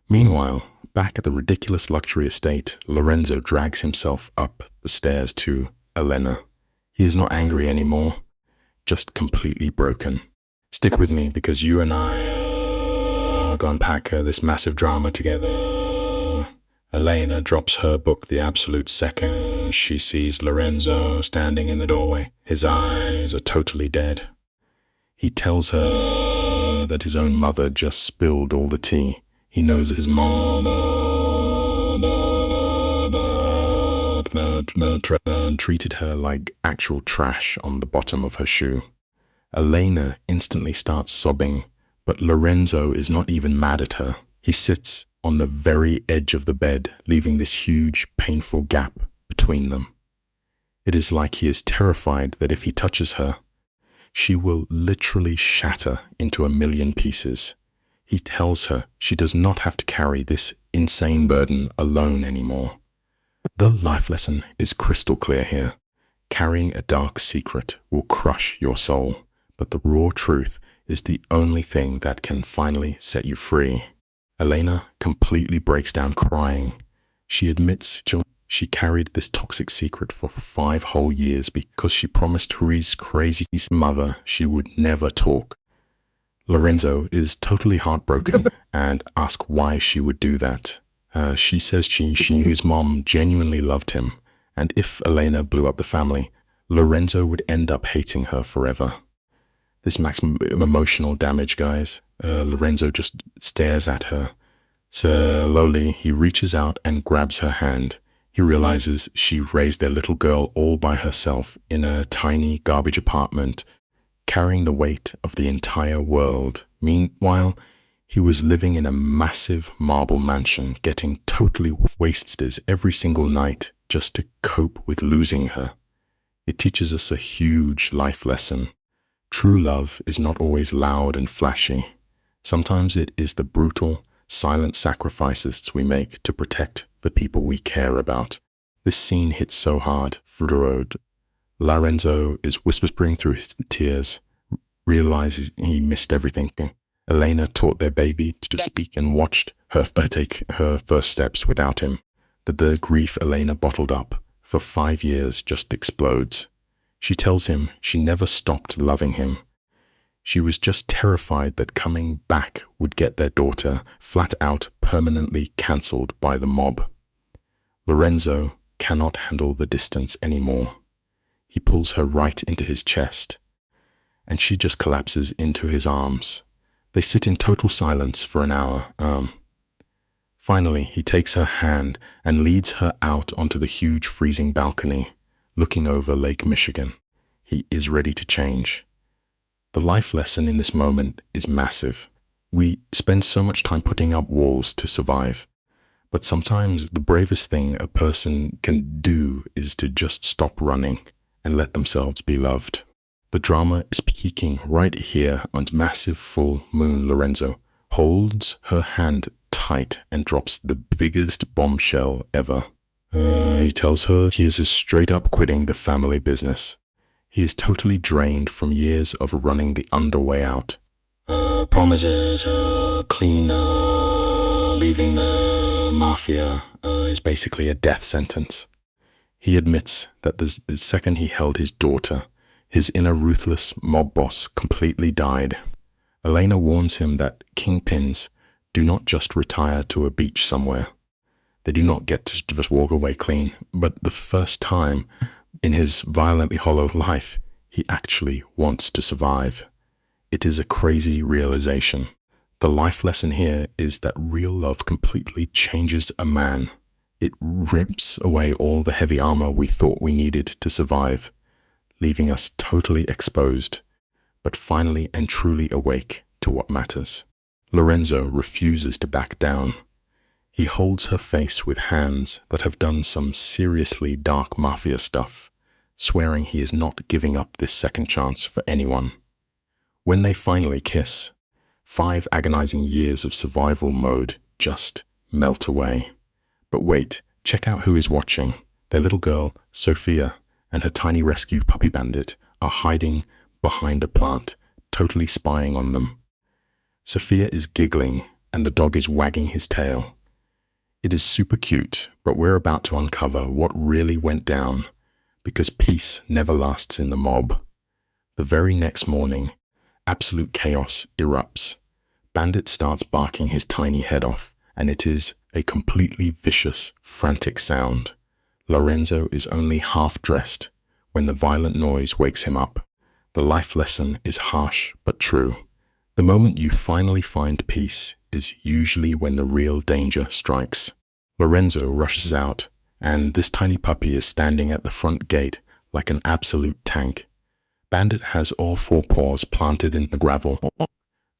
Meanwhile, back at the ridiculous luxury estate, Lorenzo drags himself up the stairs to Elena. He is not angry anymore, just completely broken. Stick with me because you and I are going to unpack this massive drama together. Elena drops her book the absolute second she sees Lorenzo standing in the doorway. His eyes are totally dead. He tells her that his own mother just spilled all the tea. He knows that his mom treated her like actual trash on the bottom of her shoe. Elena instantly starts sobbing, but Lorenzo is not even mad at her. He sits on the very edge of the bed, leaving this huge, painful gap between them. It is like he is terrified that if he touches her, she will literally shatter into a million pieces. He tells her she does not have to carry this insane burden alone anymore. The life lesson is crystal clear here. Carrying a dark secret will crush your soul, but the raw truth is the only thing that can finally set you free. Elena completely breaks down crying. She admits she carried this toxic secret for 5 whole years because she promised Therese' crazy mother she would never talk. Lorenzo is totally heartbroken and asks why she would do that. She says she knew his mom genuinely loved him, and if Elena blew up the family, Lorenzo would end up hating her forever. This maximum emotional damage, guys. Lorenzo just stares at her. Slowly, he reaches out and grabs her hand. He realizes she raised their little girl all by herself in a tiny garbage apartment, carrying the weight of the entire world. Meanwhile, he was living in a massive marble mansion, getting totally wasted every single night just to cope with losing her. It teaches us a huge life lesson. True love is not always loud and flashy. Sometimes it is the brutal, silent sacrifices we make to protect the people we care about. This scene hits so hard. Lorenzo is whispering through his tears, realizes he missed everything. Elena taught their baby to speak and watched her take her first steps without him. The grief Elena bottled up for 5 years just explodes. She tells him she never stopped loving him. She was just terrified that coming back would get their daughter flat out permanently cancelled by the mob. Lorenzo cannot handle the distance anymore. He pulls her right into his chest, and she just collapses into his arms. They sit in total silence for an hour. Finally, he takes her hand and leads her out onto the huge freezing balcony. looking over Lake Michigan. He is ready to change. The life lesson in this moment is massive. We spend so much time putting up walls to survive, but sometimes the bravest thing a person can do is to just stop running and let themselves be loved. The drama is peaking right here on massive full moon. Lorenzo holds her hand tight and drops the biggest bombshell ever. He tells her he is straight up quitting the family business. He is totally drained from years of running the underway out. Promises clean, leaving the mafia Is basically a death sentence. He admits that the second he held his daughter, his inner ruthless mob boss completely died. Elena warns him that kingpins do not just retire to a beach somewhere. They do not get to just walk away clean, but the first time in his violently hollow life, he actually wants to survive. It is a crazy realization. The life lesson here is that real love completely changes a man. It rips away all the heavy armor we thought we needed to survive, leaving us totally exposed, but finally and truly awake to what matters. Lorenzo refuses to back down. He holds her face with hands that have done some seriously dark mafia stuff, swearing he is not giving up this second chance for anyone. When they finally kiss, 5 agonizing years of survival mode just melt away. But wait, check out who is watching. Their little girl, Sophia, and her tiny rescue puppy Bandit are hiding behind a plant, totally spying on them. Sophia is giggling, and the dog is wagging his tail. It is super cute, but we're about to uncover what really went down, because peace never lasts in the mob. The very next morning, absolute chaos erupts. Bandit starts barking his tiny head off, and it is a completely vicious, frantic sound. Lorenzo is only half dressed when the violent noise wakes him up. The life lesson is harsh but true. The moment you finally find peace is usually when the real danger strikes. Lorenzo rushes out, and this tiny puppy is standing at the front gate like an absolute tank. Bandit has all 4 paws planted in the gravel,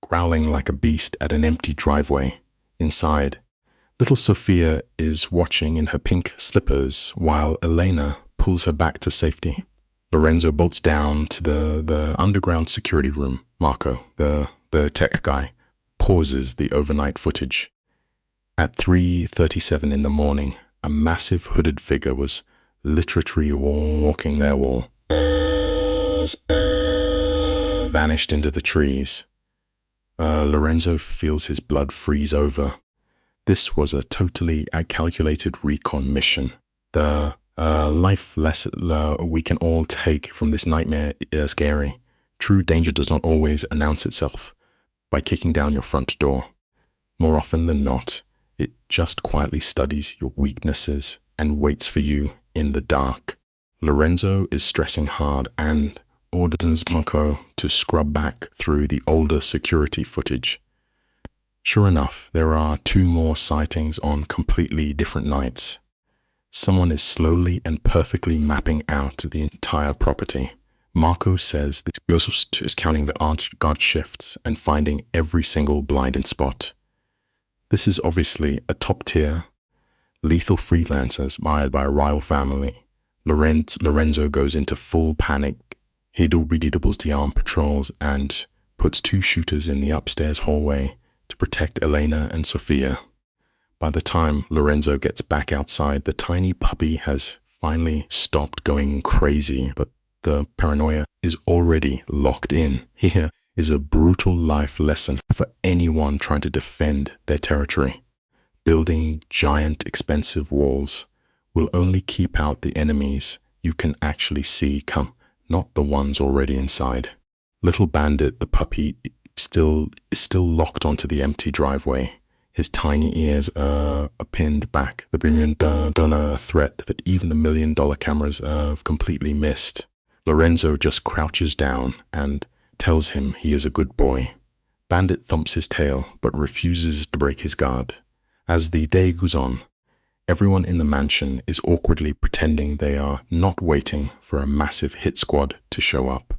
growling like a beast at an empty driveway. Inside, little Sophia is watching in her pink slippers while Elena pulls her back to safety. Lorenzo bolts down to the underground security room. Marco, the tech guy, pauses the overnight footage. At 3:37 in the morning, a massive hooded figure was literally walking their wall. Vanished into the trees. Lorenzo feels his blood freeze over. This was a totally calculated recon mission. The life lesson we can all take from this nightmare is scary. True danger does not always announce itself by kicking down your front door. More often than not, it just quietly studies your weaknesses and waits for you in the dark. Lorenzo is stressing hard and orders Marco to scrub back through the older security footage. Sure enough, there are 2 more sightings on completely different nights. Someone is slowly and perfectly mapping out the entire property. Marco says this ghost is counting the guard shifts and finding every single blinded spot. This is obviously a top-tier, lethal freelancer hired by a rival family. Lorenzo goes into full panic. He doubles the armed patrols and puts 2 shooters in the upstairs hallway to protect Elena and Sophia. By the time Lorenzo gets back outside, the tiny puppy has finally stopped going crazy, but the paranoia is already locked in. Here is a brutal life lesson for anyone trying to defend their territory. Building giant, expensive walls will only keep out the enemies you can actually see come, not the ones already inside. Little Bandit, the puppy, is still locked onto the empty driveway. His tiny ears are pinned back. The brilliant done a threat that even the $1 million cameras have completely missed. Lorenzo just crouches down and tells him he is a good boy. Bandit thumps his tail but refuses to break his guard. As the day goes on, Everyone in the mansion is awkwardly pretending they are not waiting for a massive hit squad to show up.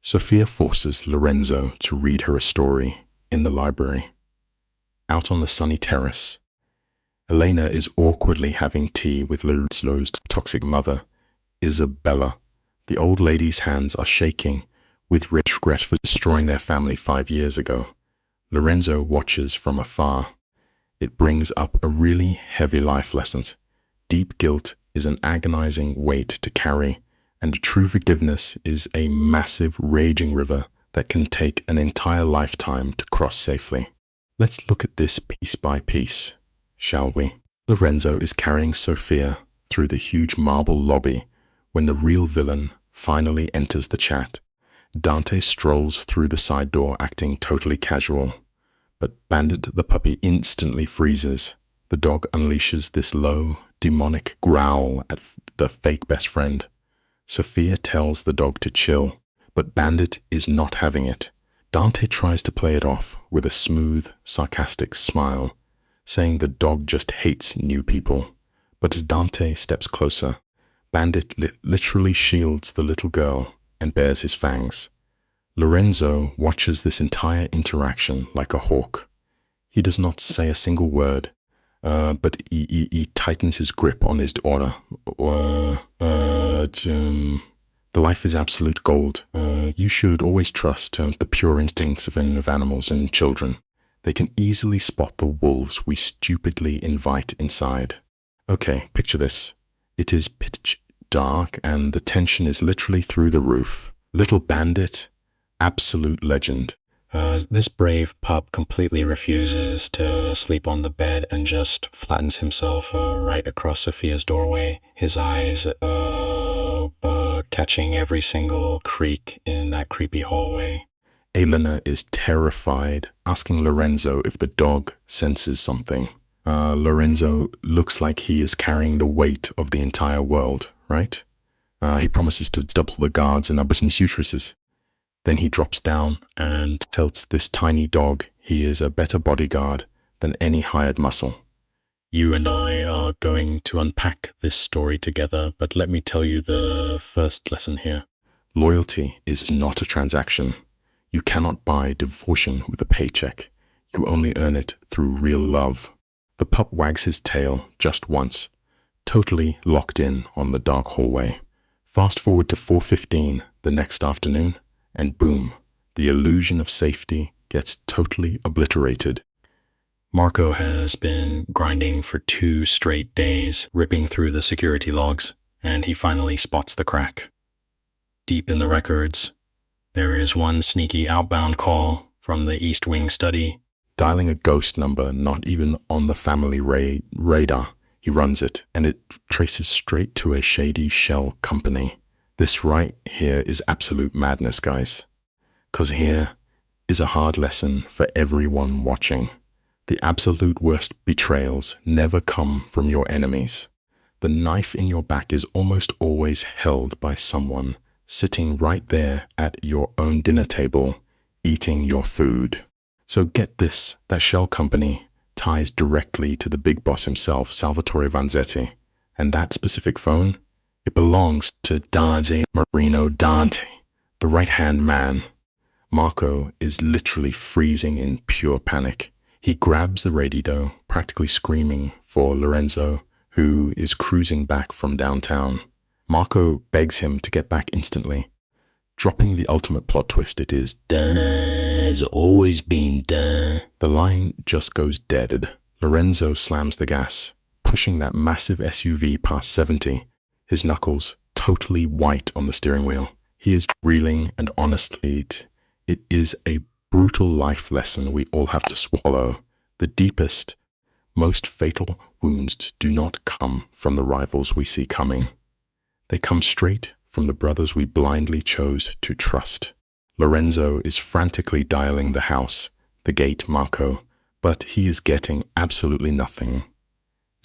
Sophia forces Lorenzo to read her a story in the library. Out on the sunny terrace, Elena is awkwardly having tea with Lorenzo's toxic mother, Isabella. The old lady's hands are shaking with regret for destroying their family 5 years ago. Lorenzo watches from afar. It brings up a really heavy life lesson. Deep guilt is an agonizing weight to carry, and true forgiveness is a massive raging river that can take an entire lifetime to cross safely. Let's look at this piece by piece, shall we? Lorenzo is carrying Sophia through the huge marble lobby when the real villain finally enters the chat. Dante strolls through the side door acting totally casual, but Bandit the puppy instantly freezes. The dog unleashes this low, demonic growl at the fake best friend. Sophia tells the dog to chill, but Bandit is not having it. Dante tries to play it off with a smooth, sarcastic smile, saying the dog just hates new people. But as Dante steps closer, Bandit literally shields the little girl and bares his fangs. Lorenzo watches this entire interaction like a hawk. He does not say a single word, but he tightens his grip on his daughter. The life is absolute gold. You should always trust the pure instincts of animals and children. They can easily spot the wolves we stupidly invite inside. Okay, picture this. It is pitch dark and the tension is literally through the roof. Little Bandit, absolute legend. This brave pup completely refuses to sleep on the bed and just flattens himself right across Sophia's doorway, his eyes catching every single creak in that creepy hallway. Elena is terrified, asking Lorenzo if the dog senses something. Lorenzo looks like he is carrying the weight of the entire world, right? He promises to double the guards and numbers and uteruses. Then he drops down and tells this tiny dog he is a better bodyguard than any hired muscle. You and I are going to unpack this story together, but let me tell you the first lesson here. Loyalty is not a transaction. You cannot buy devotion with a paycheck. You only earn it through real love. The pup wags his tail just once, totally locked in on the dark hallway. Fast forward to 4:15 the next afternoon, and boom, the illusion of safety gets totally obliterated. Marco has been grinding for 2 straight days, ripping through the security logs, and he finally spots the crack. Deep in the records, there is one sneaky outbound call from the East Wing study. Dialing a ghost number not even on the family radar, he runs it, and it traces straight to a shady shell company. This right here is absolute madness, guys. 'Cause here is a hard lesson for everyone watching. The absolute worst betrayals never come from your enemies. The knife in your back is almost always held by someone sitting right there at your own dinner table, eating your food. So get this, that shell company ties directly to the big boss himself, Salvatore Vanzetti. And that specific phone, it belongs to Dante Marino Dante, the right-hand man. Marco is literally freezing in pure panic. He grabs the radio, practically screaming for Lorenzo, who is cruising back from downtown. Marco begs him to get back instantly. Dropping the ultimate plot twist, it is, "Dun has always been dun." The line just goes dead. Lorenzo slams the gas, pushing that massive SUV past 70, his knuckles totally white on the steering wheel. He is reeling, and honestly, it is a brutal life lesson we all have to swallow. The deepest, most fatal wounds do not come from the rivals we see coming. They come straight from the brothers we blindly chose to trust. Lorenzo is frantically dialing the house, the gate, Marco, but he is getting absolutely nothing.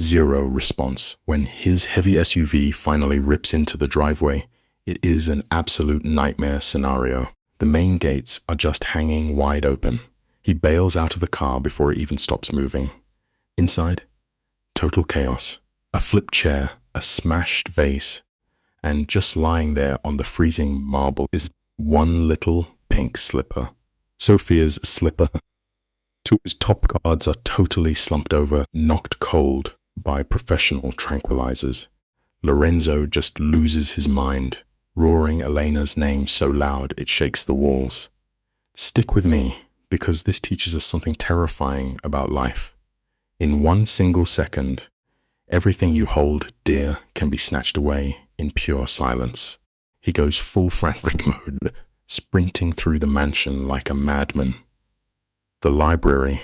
Zero response. When his heavy SUV finally rips into the driveway, it is an absolute nightmare scenario. The main gates are just hanging wide open. He bails out of the car before it even stops moving. Inside, Total chaos. A flipped chair, a smashed vase, and just lying there on the freezing marble is one little pink slipper. Sophia's slipper. Two of his top guards are totally slumped over, knocked cold by professional tranquilizers. Lorenzo just loses his mind, roaring Elena's name so loud it shakes the walls. Stick with me, because this teaches us something terrifying about life. In one single second, everything you hold dear can be snatched away in pure silence. He goes full frantic mode, sprinting through the mansion like a madman. The library,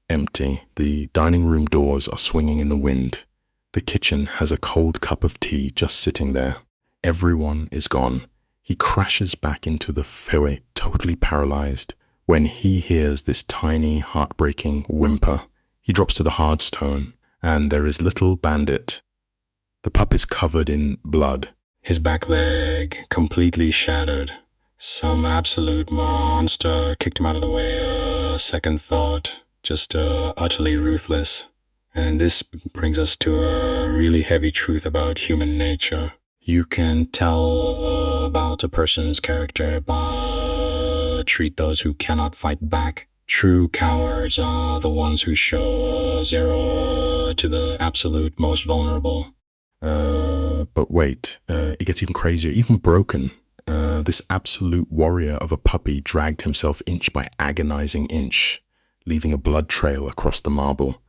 empty. The dining room doors are swinging in the wind. The kitchen has a cold cup of tea just sitting there. Everyone is gone. He crashes back into the foyer, totally paralyzed. When he hears this tiny, heartbreaking whimper, he drops to the hard stone, and there is little Bandit. The pup is covered in blood. His back leg completely shattered. Some absolute monster kicked him out of the way. Second thought, just utterly ruthless. And this brings us to a really heavy truth about human nature. You can tell about a person's character by treat those who cannot fight back. True cowards are the ones who show zero to the absolute most vulnerable. But wait, it gets even crazier, even broken. This absolute warrior of a puppy dragged himself inch by agonizing inch, leaving a blood trail across the marble,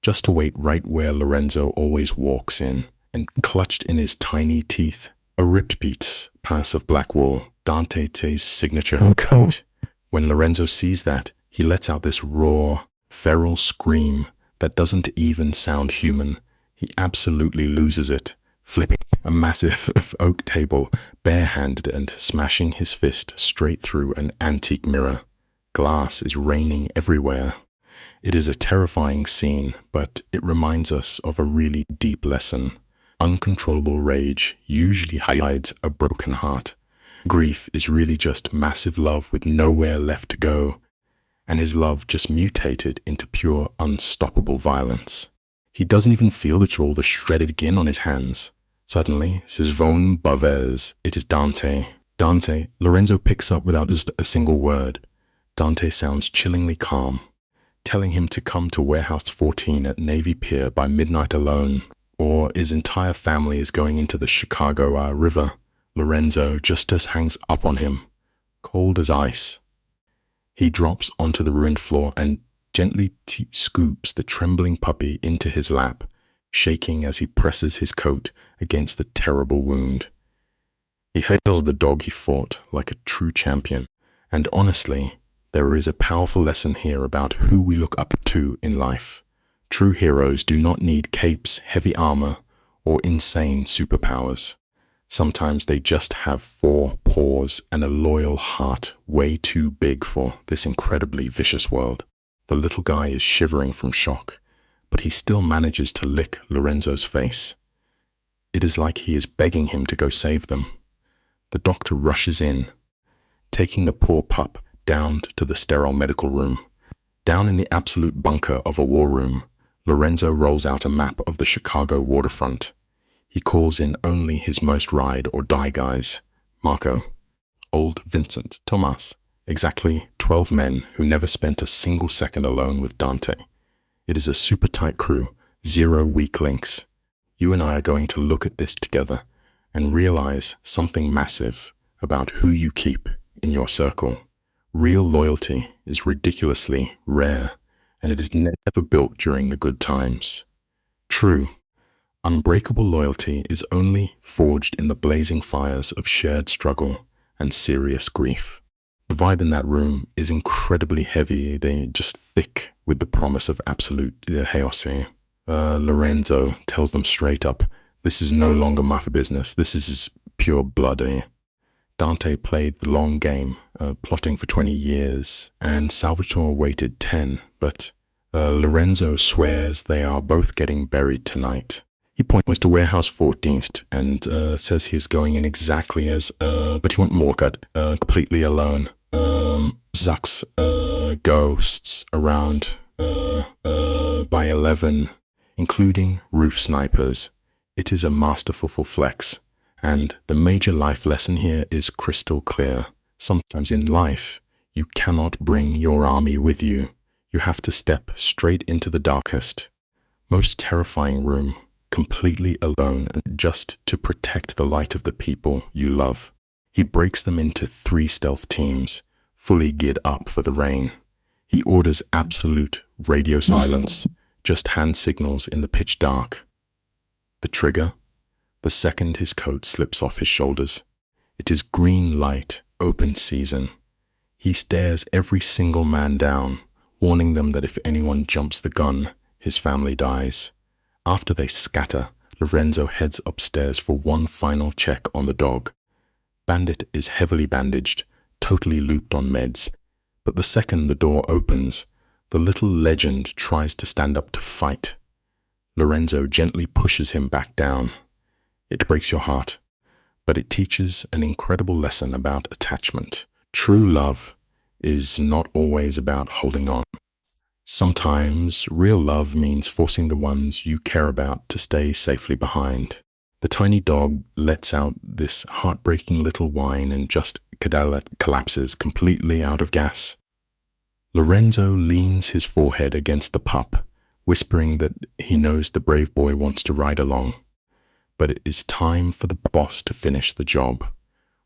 just to wait right where Lorenzo always walks in, and clutched in his tiny teeth a ripped piece of black wool, Dante's signature coat. When Lorenzo sees that, he lets out this raw, feral scream that doesn't even sound human. He absolutely loses it, flipping a massive oak table barehanded and smashing his fist straight through an antique mirror. Glass is raining everywhere. It is a terrifying scene, but it reminds us of a really deep lesson. Uncontrollable rage usually hides a broken heart. Grief is really just massive love with nowhere left to go, and his love just mutated into pure, unstoppable violence. He doesn't even feel the shredded skin on his hands. Suddenly, Sisvone Bavez, it is Dante. Dante, Lorenzo picks up without just a single word. Dante sounds chillingly calm, telling him to come to Warehouse 14 at Navy Pier by midnight alone, or his entire family is going into the Chicago River. Lorenzo just hangs up on him, cold as ice. He drops onto the ruined floor and gently scoops the trembling puppy into his lap, shaking as he presses his coat against the terrible wound. He hails the dog he fought like a true champion, and honestly, there is a powerful lesson here about who we look up to in life. True heroes do not need capes, heavy armor, or insane superpowers. Sometimes they just have 4 paws and a loyal heart way too big for this incredibly vicious world. The little guy is shivering from shock, but he still manages to lick Lorenzo's face. It is like he is begging him to go save them. The doctor rushes in, taking the poor pup down to the sterile medical room. Down in the absolute bunker of a war room, Lorenzo rolls out a map of the Chicago waterfront. He calls in only his most ride or die guys. Marco, old Vincent, Tomas, exactly 12 men who never spent a single second alone with Dante. It is a super tight crew, 0 weak links. You and I are going to look at this together and realize something massive about who you keep in your circle. Real loyalty is ridiculously rare, and it is never built during the good times. True, unbreakable loyalty is only forged in the blazing fires of shared struggle and serious grief. The vibe in that room is incredibly heavy, they just thick with the promise of absolute chaos. Lorenzo tells them straight up, this is no longer mafia business, this is pure blood. Dante played the long game, plotting for 20 years, and Salvatore waited 10, but Lorenzo swears they are both getting buried tonight. He points to Warehouse 14th and says he is going in exactly as, but he won't walk out completely alone. Zuck's ghosts around by 11. including roof snipers. It is a masterful flex, and the major life lesson here is crystal clear. Sometimes in life, you cannot bring your army with you. You have to step straight into the darkest, most terrifying room, completely alone, just to protect the light of the people you love. He breaks them into 3 stealth teams, fully geared up for the rain. He orders absolute radio silence, just hand signals in the pitch dark. The trigger, the second his coat slips off his shoulders. It is green light, open season. He stares every single man down, warning them that if anyone jumps the gun, his family dies. After they scatter, Lorenzo heads upstairs for one final check on the dog. Bandit is heavily bandaged, totally looped on meds. But the second the door opens, the little legend tries to stand up to fight. Lorenzo gently pushes him back down. It breaks your heart, but it teaches an incredible lesson about attachment. True love is not always about holding on. Sometimes real love means forcing the ones you care about to stay safely behind. The tiny dog lets out this heartbreaking little whine and just collapses completely out of gas. Lorenzo leans his forehead against the pup, whispering that he knows the brave boy wants to ride along. But it is time for the boss to finish the job.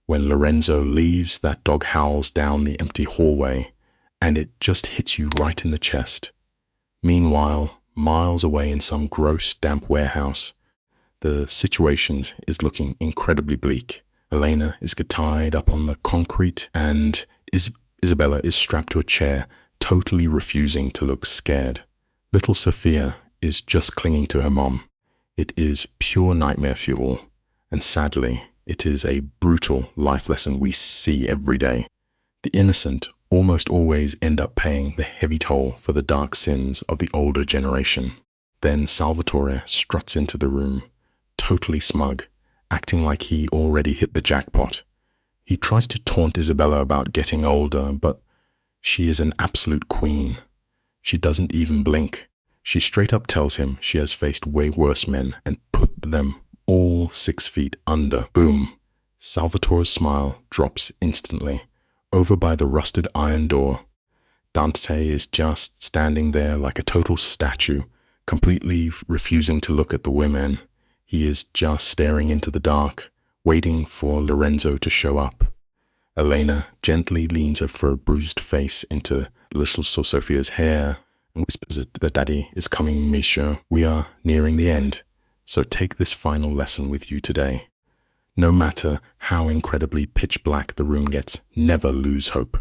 When Lorenzo leaves, that dog howls down the empty hallway, and it just hits you right in the chest. Meanwhile, miles away in some gross, damp warehouse, the situation is looking incredibly bleak. Elena is tied up on the concrete, and Isabella is strapped to a chair, totally refusing to look scared. Little Sophia is just clinging to her mom. It is pure nightmare fuel, and sadly, it is a brutal life lesson we see every day. The innocent almost always end up paying the heavy toll for the dark sins of the older generation. Then Salvatore struts into the room, totally smug, acting like he already hit the jackpot. He tries to taunt Isabella about getting older, but she is an absolute queen. She doesn't even blink. She straight up tells him she has faced way worse men and put them all 6 feet under. Boom. Salvatore's smile drops instantly. Over by the rusted iron door, Dante is just standing there like a total statue, completely refusing to look at the women. He is just staring into the dark, waiting for Lorenzo to show up. Elena gently leans her bruised face into little Sophia's hair and whispers that Daddy is coming, Misha. We are nearing the end, so take this final lesson with you today. No matter how incredibly pitch black the room gets, never lose hope.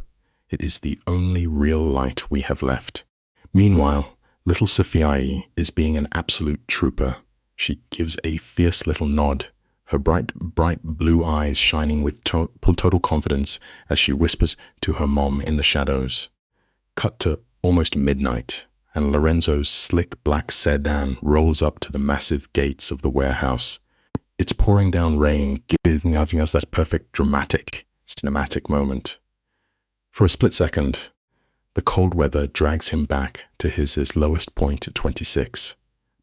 It is the only real light we have left. Meanwhile, little Sophia is being an absolute trooper. She gives a fierce little nod, her bright blue eyes shining with total confidence as she whispers to her mom in the shadows. Cut to almost midnight, and Lorenzo's slick black sedan rolls up to the massive gates of the warehouse. It's pouring down rain, giving us that perfect dramatic, cinematic moment. For a split second, the cold weather drags him back to his lowest point at 26,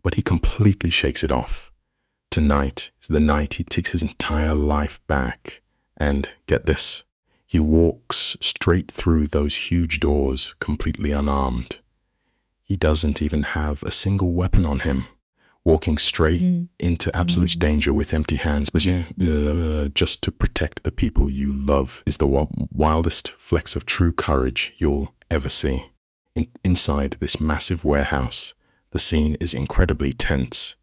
but he completely shakes it off. Tonight is the night he takes his entire life back, and get this, he walks straight through those huge doors completely unarmed. He doesn't even have a single weapon on him, walking straight into absolute danger with empty hands, just to protect the people you love is the wildest flex of true courage you'll ever see. Inside this massive warehouse, the scene is incredibly tense.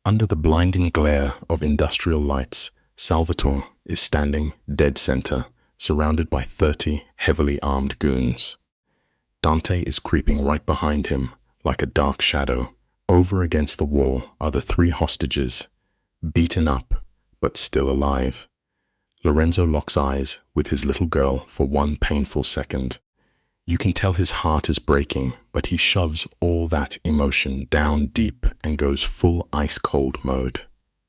Under the blinding glare of industrial lights, Salvatore is standing dead center, surrounded by 30 heavily armed goons. Dante is creeping right behind him, like a dark shadow. Over against the wall are the 3 hostages, beaten up, but still alive. Lorenzo locks eyes with his little girl for one painful second. You can tell his heart is breaking, but he shoves all that emotion down deep and goes full ice-cold mode.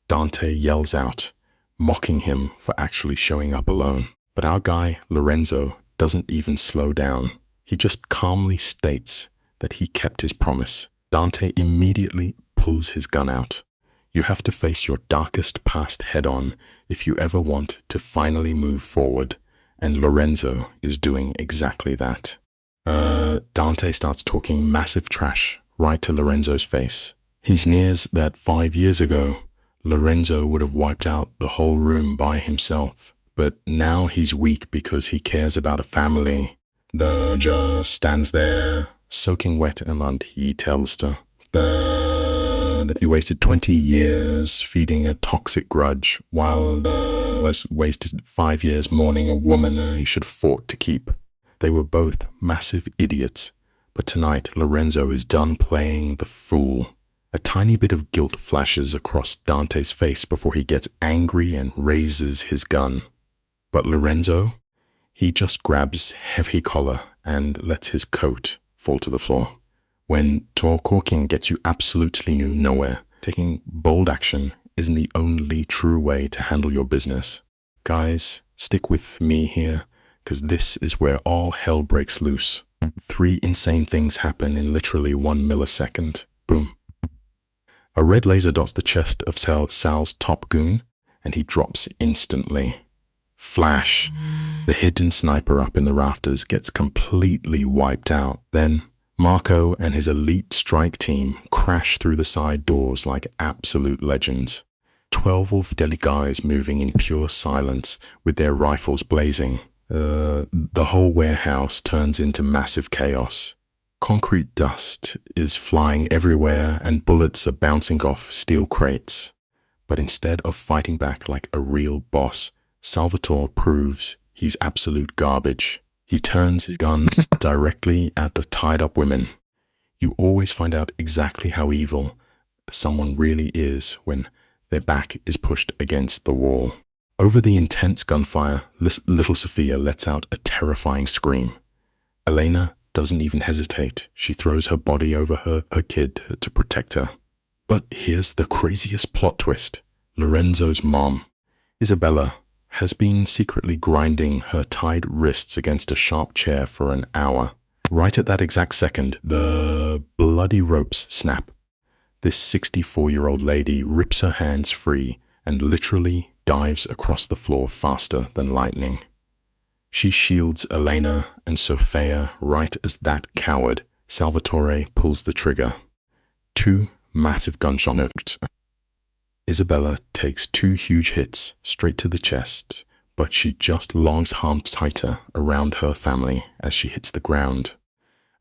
Dante yells out, mocking him for actually showing up alone. But our guy, Lorenzo, doesn't even slow down. He just calmly states that he kept his promise. Dante immediately pulls his gun out. You have to face your darkest past head-on if you ever want to finally move forward, and Lorenzo is doing exactly that. Dante starts talking massive trash right to Lorenzo's face. He sneers that 5 years ago, Lorenzo would have wiped out the whole room by himself, but now he's weak because he cares about a family. The just stands there, soaking wet, and he tells her that he wasted 20 years feeding a toxic grudge while was wasted 5 years mourning a woman he should have fought to keep. They were both massive idiots, but tonight Lorenzo is done playing the fool. A tiny bit of guilt flashes across Dante's face before he gets angry and raises his gun. But Lorenzo, he just grabs heavy collar and lets his coat fall to the floor. When talking gets you absolutely nowhere, taking bold action isn't the only true way to handle your business. Guys, stick with me here, because this is where all hell breaks loose. 3 insane things happen in literally 1 millisecond. Boom. A red laser dots the chest of Sal's top goon, and he drops instantly. Flash. The hidden sniper up in the rafters gets completely wiped out. Then Marco and his elite strike team crash through the side doors like absolute legends. 12 of Delhi guys moving in pure silence with their rifles blazing. The whole warehouse turns into massive chaos. Concrete dust is flying everywhere and bullets are bouncing off steel crates. But instead of fighting back like a real boss, Salvatore proves he's absolute garbage. He turns his guns directly at the tied-up women. You always find out exactly how evil someone really is when their back is pushed against the wall. Over the intense gunfire, little Sophia lets out a terrifying scream. Elena doesn't even hesitate. She throws her body over her kid to protect her. But here's the craziest plot twist. Lorenzo's mom, Isabella, has been secretly grinding her tied wrists against a sharp chair for an hour. Right at that exact second, the bloody ropes snap. This 64-year-old lady rips her hands free and literally dives across the floor faster than lightning. She shields Elena and Sophia right as that coward, Salvatore, pulls the trigger. 2 massive gunshots. Isabella takes 2 huge hits straight to the chest, but she just longs arms tighter around her family as she hits the ground.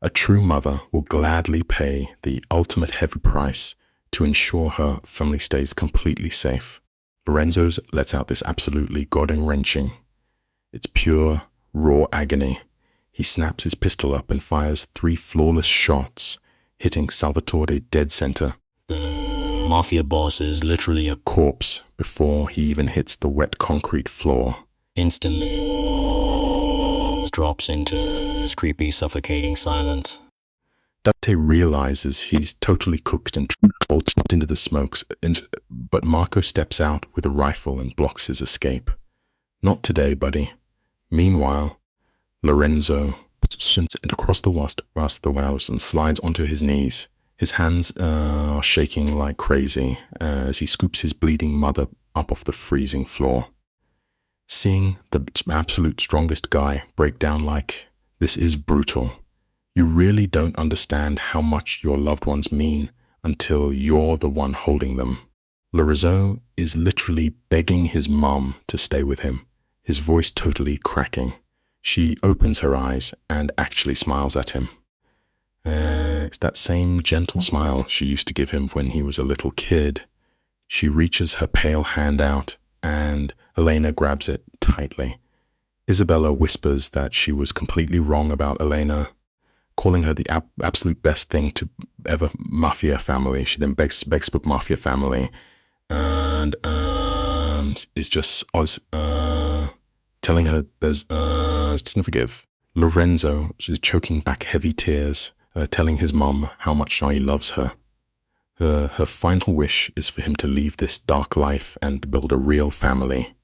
A true mother will gladly pay the ultimate heavy price to ensure her family stays completely safe. Lorenzo's lets out this absolutely god-wrenching. It's pure, raw agony. He snaps his pistol up and fires 3 flawless shots, hitting Salvatore dead center. The mafia boss is literally a Corpse before he even hits the wet concrete floor. Instantly drops into his creepy, suffocating silence. Dante realizes he's totally cooked and bolts into the smokes, but Marco steps out with a rifle and blocks his escape. Not today, buddy. Meanwhile, Lorenzo shoots across the walls and slides onto his knees. His hands are shaking like crazy as he scoops his bleeding mother up off the freezing floor. Seeing the absolute strongest guy break down like this is brutal. You really don't understand how much your loved ones mean until you're the one holding them. Lorenzo is literally begging his mom to stay with him, his voice totally cracking. She opens her eyes and actually smiles at him. It's that same gentle smile she used to give him when he was a little kid. She reaches her pale hand out, and Elena grabs it tightly. Isabella whispers that she was completely wrong about Elena, calling her the absolute best thing to ever Mafia family. She then begs for Mafia family, and is just telling her there's to forgive. Lorenzo is choking back heavy tears, telling his mom how much he loves her. Her final wish is for him to leave this dark life and build a real family.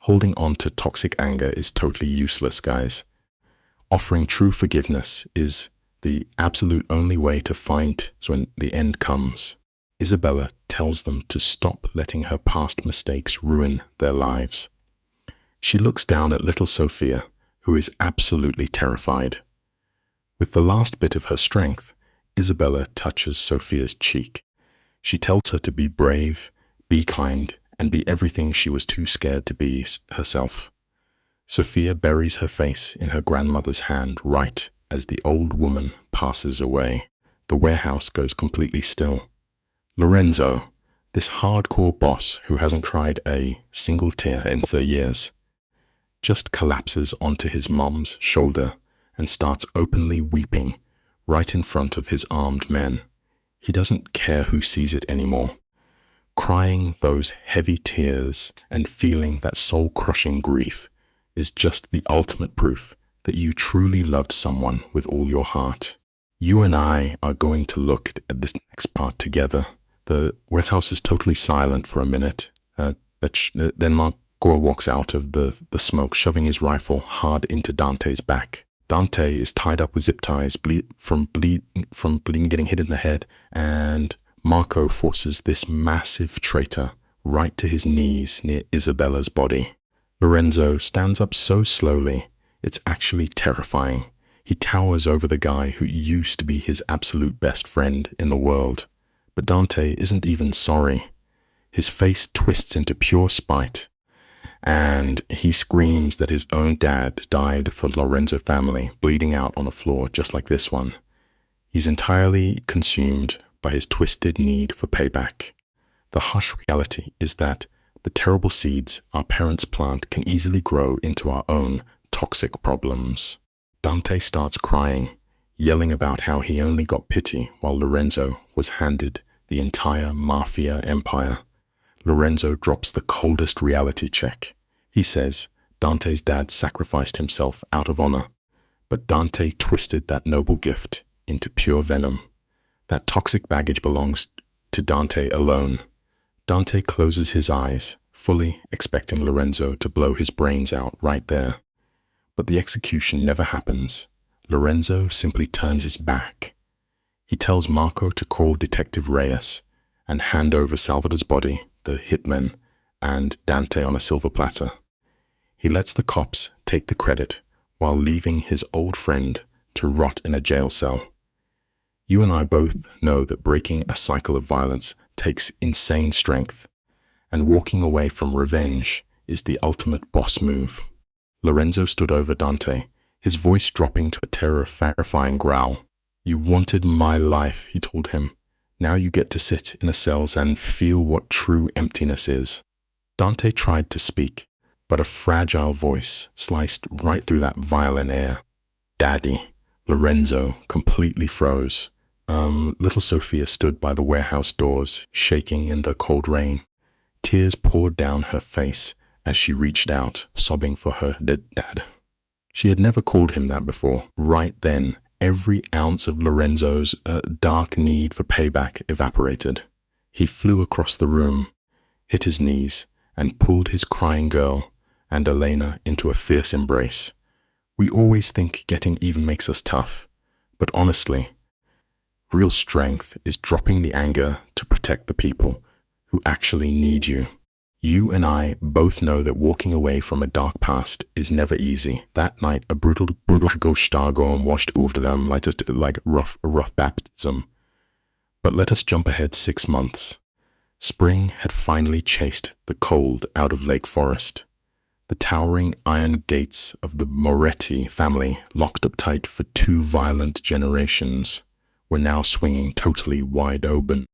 Holding on to toxic anger is totally useless, guys. Offering true forgiveness is the absolute only way to find when the end comes. Isabella tells them to stop letting her past mistakes ruin their lives. She looks down at little Sophia, who is absolutely terrified. With the last bit of her strength, Isabella touches Sophia's cheek. She tells her to be brave, be kind, and be everything she was too scared to be herself. Sophia buries her face in her grandmother's hand right as the old woman passes away. The warehouse goes completely still. Lorenzo, this hardcore boss who hasn't cried a single tear in 30 years, just collapses onto his mom's shoulder and starts openly weeping right in front of his armed men. He doesn't care who sees it anymore. Crying those heavy tears and feeling that soul-crushing grief is just the ultimate proof that you truly loved someone with all your heart. You and I are going to look at this next part together. The warehouse is totally silent for a minute. Then Marco walks out of the smoke, shoving his rifle hard into Dante's back. Dante is tied up with zip ties from bleeding, getting hit in the head, and Marco forces this massive traitor right to his knees near Isabella's body. Lorenzo stands up so slowly, it's actually terrifying. He towers over the guy who used to be his absolute best friend in the world. But Dante isn't even sorry. His face twists into pure spite, and he screams that his own dad died for the Lorenzo family, bleeding out on a floor just like this one. He's entirely consumed by his twisted need for payback. The harsh reality is that the terrible seeds our parents plant can easily grow into our own toxic problems. Dante starts crying, yelling about how he only got pity while Lorenzo was handed the entire Mafia Empire. Lorenzo drops the coldest reality check. He says Dante's dad sacrificed himself out of honor, but Dante twisted that noble gift into pure venom. That toxic baggage belongs to Dante alone. Dante closes his eyes, fully expecting Lorenzo to blow his brains out right there. But the execution never happens. Lorenzo simply turns his back. He tells Marco to call Detective Reyes and hand over Salvador's body, the hitman, and Dante on a silver platter. He lets the cops take the credit while leaving his old friend to rot in a jail cell. You and I both know that breaking a cycle of violence takes insane strength, and walking away from revenge is the ultimate boss move. Lorenzo stood over Dante, his voice dropping to a terrifying growl. "You wanted my life," he told him. "Now you get to sit in a cell and feel what true emptiness is." Dante tried to speak, but a fragile voice sliced right through that violent air. "Daddy." Lorenzo completely froze. Little Sophia stood by the warehouse doors, shaking in the cold rain. Tears poured down her face as she reached out, sobbing for her dead dad. She had never called him that before. Right then, every ounce of Lorenzo's dark need for payback evaporated. He flew across the room, hit his knees, and pulled his crying girl and Elena into a fierce embrace. We always think getting even makes us tough, but honestly, real strength is dropping the anger to protect the people who actually need you. You and I both know that walking away from a dark past is never easy. That night, a brutal Ghostagon washed over them like a rough baptism. But let us jump ahead 6 months. Spring had finally chased the cold out of Lake Forest. The towering iron gates of the Moretti family, locked up tight for 2 violent generations, were now swinging totally wide open.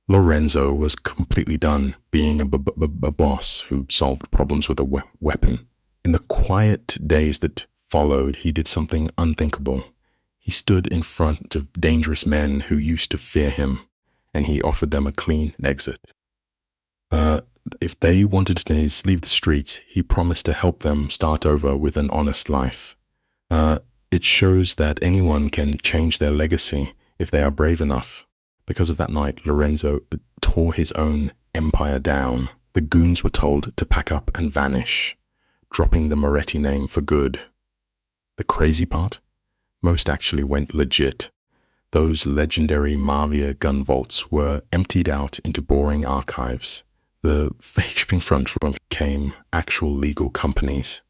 Lorenzo was completely done being a boss who solved problems with a weapon. In the quiet days that followed, he did something unthinkable. He stood in front of dangerous men who used to fear him, and he offered them a clean exit. If they wanted to leave the streets, he promised to help them start over with an honest life. It shows that anyone can change their legacy if they are brave enough. Because of that night, Lorenzo tore his own empire down. The goons were told to pack up and vanish, dropping the Moretti name for good. The crazy part? Most actually went legit. Those legendary Mafia gun vaults were emptied out into boring archives. The fake shipping front room became actual legal companies.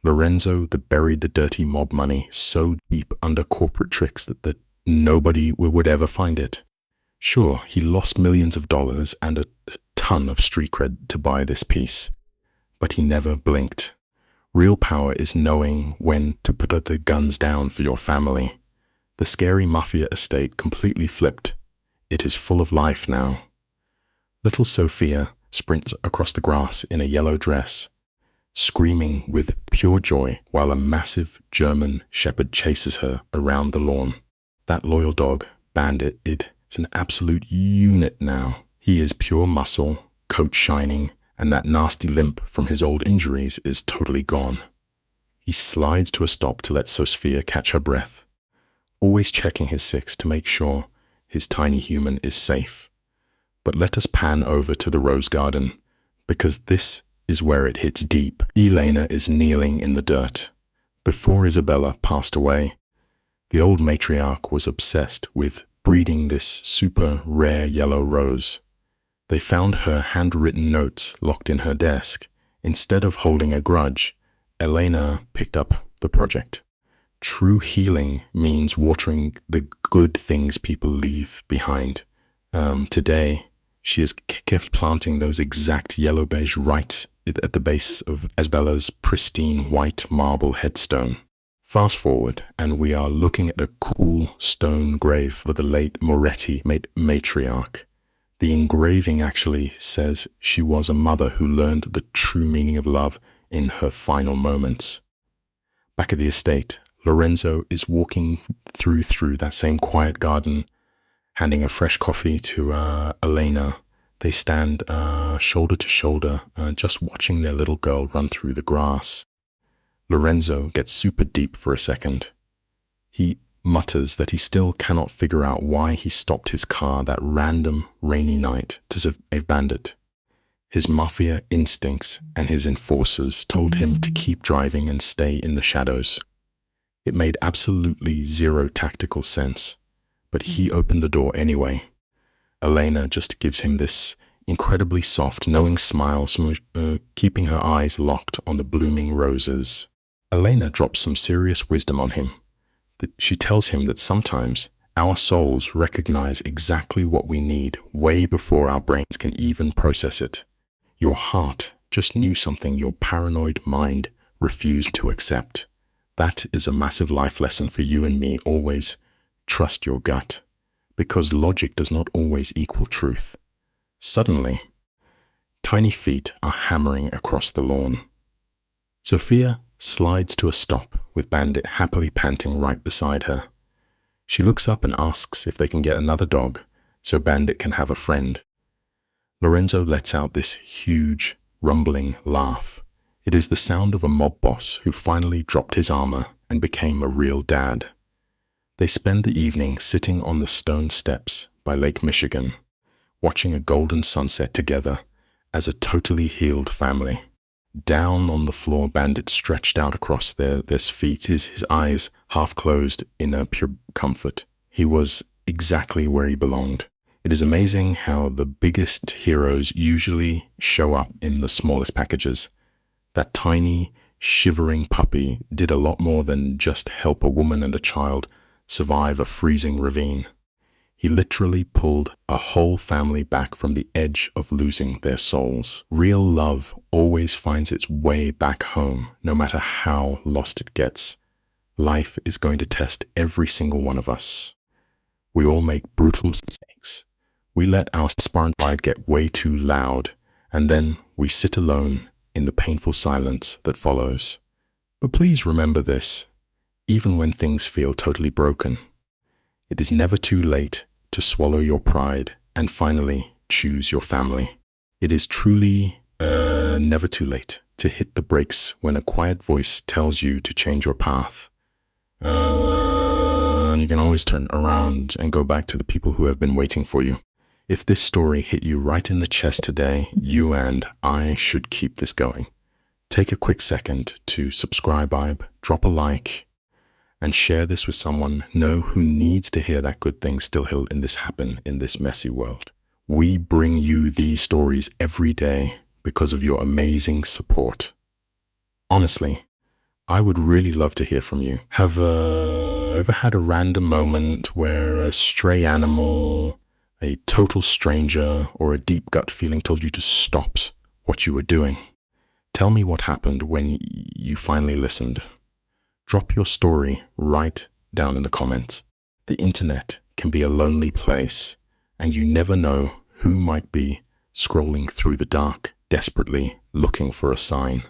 Lorenzo buried the dirty mob money so deep under corporate tricks that nobody would ever find it. Sure, he lost millions of dollars and a ton of street cred to buy this piece, but he never blinked. Real power is knowing when to put the guns down for your family. The scary Mafia estate completely flipped. It is full of life now. Little Sophia sprints across the grass in a yellow dress, screaming with pure joy while a massive German shepherd chases her around the lawn. That loyal dog, Bandit, is an absolute unit now. He is pure muscle, coat shining, and that nasty limp from his old injuries is totally gone. He slides to a stop to let Sophia catch her breath, always checking his six to make sure his tiny human is safe. But let us pan over to the rose garden, because this is where it hits deep. Elena is kneeling in the dirt. Before Isabella passed away, the old matriarch was obsessed with breeding this super rare yellow rose. They found her handwritten notes locked in her desk. Instead of holding a grudge, Elena picked up the project. True healing means watering the good things people leave behind. Today, she is kept planting those exact yellow beige right at the base of Isabella's pristine white marble headstone. Fast forward, and we are looking at a cool stone grave for the late Moretti matriarch. The engraving actually says she was a mother who learned the true meaning of love in her final moments. Back at the estate, Lorenzo is walking through that same quiet garden, handing a fresh coffee to Elena. They stand shoulder to shoulder, just watching their little girl run through the grass. Lorenzo gets super deep for a second. He mutters that he still cannot figure out why he stopped his car that random rainy night to save Bandit. His mafia instincts and his enforcers told him to keep driving and stay in the shadows. It made absolutely zero tactical sense, but he opened the door anyway. Elena just gives him this incredibly soft, knowing smile, keeping her eyes locked on the blooming roses. Elena drops some serious wisdom on him. She tells him that sometimes our souls recognize exactly what we need way before our brains can even process it. Your heart just knew something your paranoid mind refused to accept. That is a massive life lesson for you and me. Always trust your gut, because logic does not always equal truth. Suddenly, tiny feet are hammering across the lawn. Sophia slides to a stop with Bandit happily panting right beside her. She looks up and asks if they can get another dog so Bandit can have a friend. Lorenzo lets out this huge, rumbling laugh. It is the sound of a mob boss who finally dropped his armor and became a real dad. They spend the evening sitting on the stone steps by Lake Michigan, watching a golden sunset together as a totally healed family. Down on the floor, Bandit stretched out across their feet, his eyes half closed in a pure comfort. He was exactly where he belonged. It is amazing how the biggest heroes usually show up in the smallest packages. That tiny, shivering puppy did a lot more than just help a woman and a child survive a freezing ravine. He literally pulled a whole family back from the edge of losing their souls. Real love always finds its way back home, no matter how lost it gets. Life is going to test every single one of us. We all make brutal mistakes. We let our sparring pride get way too loud, and then we sit alone in the painful silence that follows. But please remember this, even when things feel totally broken, it is never too late to swallow your pride and finally choose your family. It is truly never too late to hit the brakes when a quiet voice tells you to change your path. And you can always turn around and go back to the people who have been waiting for you. If this story hit you right in the chest today, you and I should keep this going. Take a quick second to subscribe, drop a like, and share this with someone who needs to hear that good things still happen in this messy world. We bring you these stories every day because of your amazing support. Honestly, I would really love to hear from you. Have ever had a random moment where a stray animal, a total stranger, or a deep gut feeling told you to stop what you were doing? Tell me what happened when you finally listened. Drop your story right down in the comments. The internet can be a lonely place, and you never know who might be scrolling through the dark, desperately looking for a sign.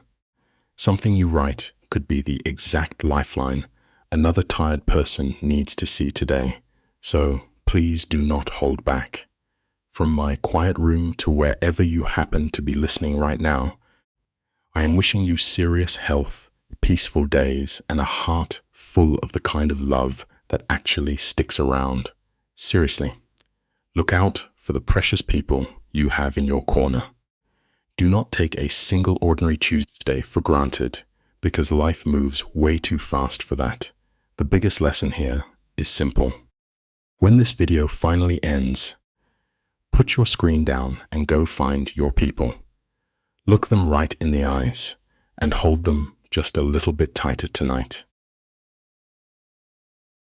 Something you write could be the exact lifeline another tired person needs to see today. So please do not hold back. From my quiet room to wherever you happen to be listening right now, I am wishing you serious health, peaceful days, and a heart full of the kind of love that actually sticks around. Seriously, look out for the precious people you have in your corner. Do not take a single ordinary Tuesday for granted, because life moves way too fast for that. The biggest lesson here is simple. When this video finally ends, put your screen down and go find your people. Look them right in the eyes and hold them just a little bit tighter tonight.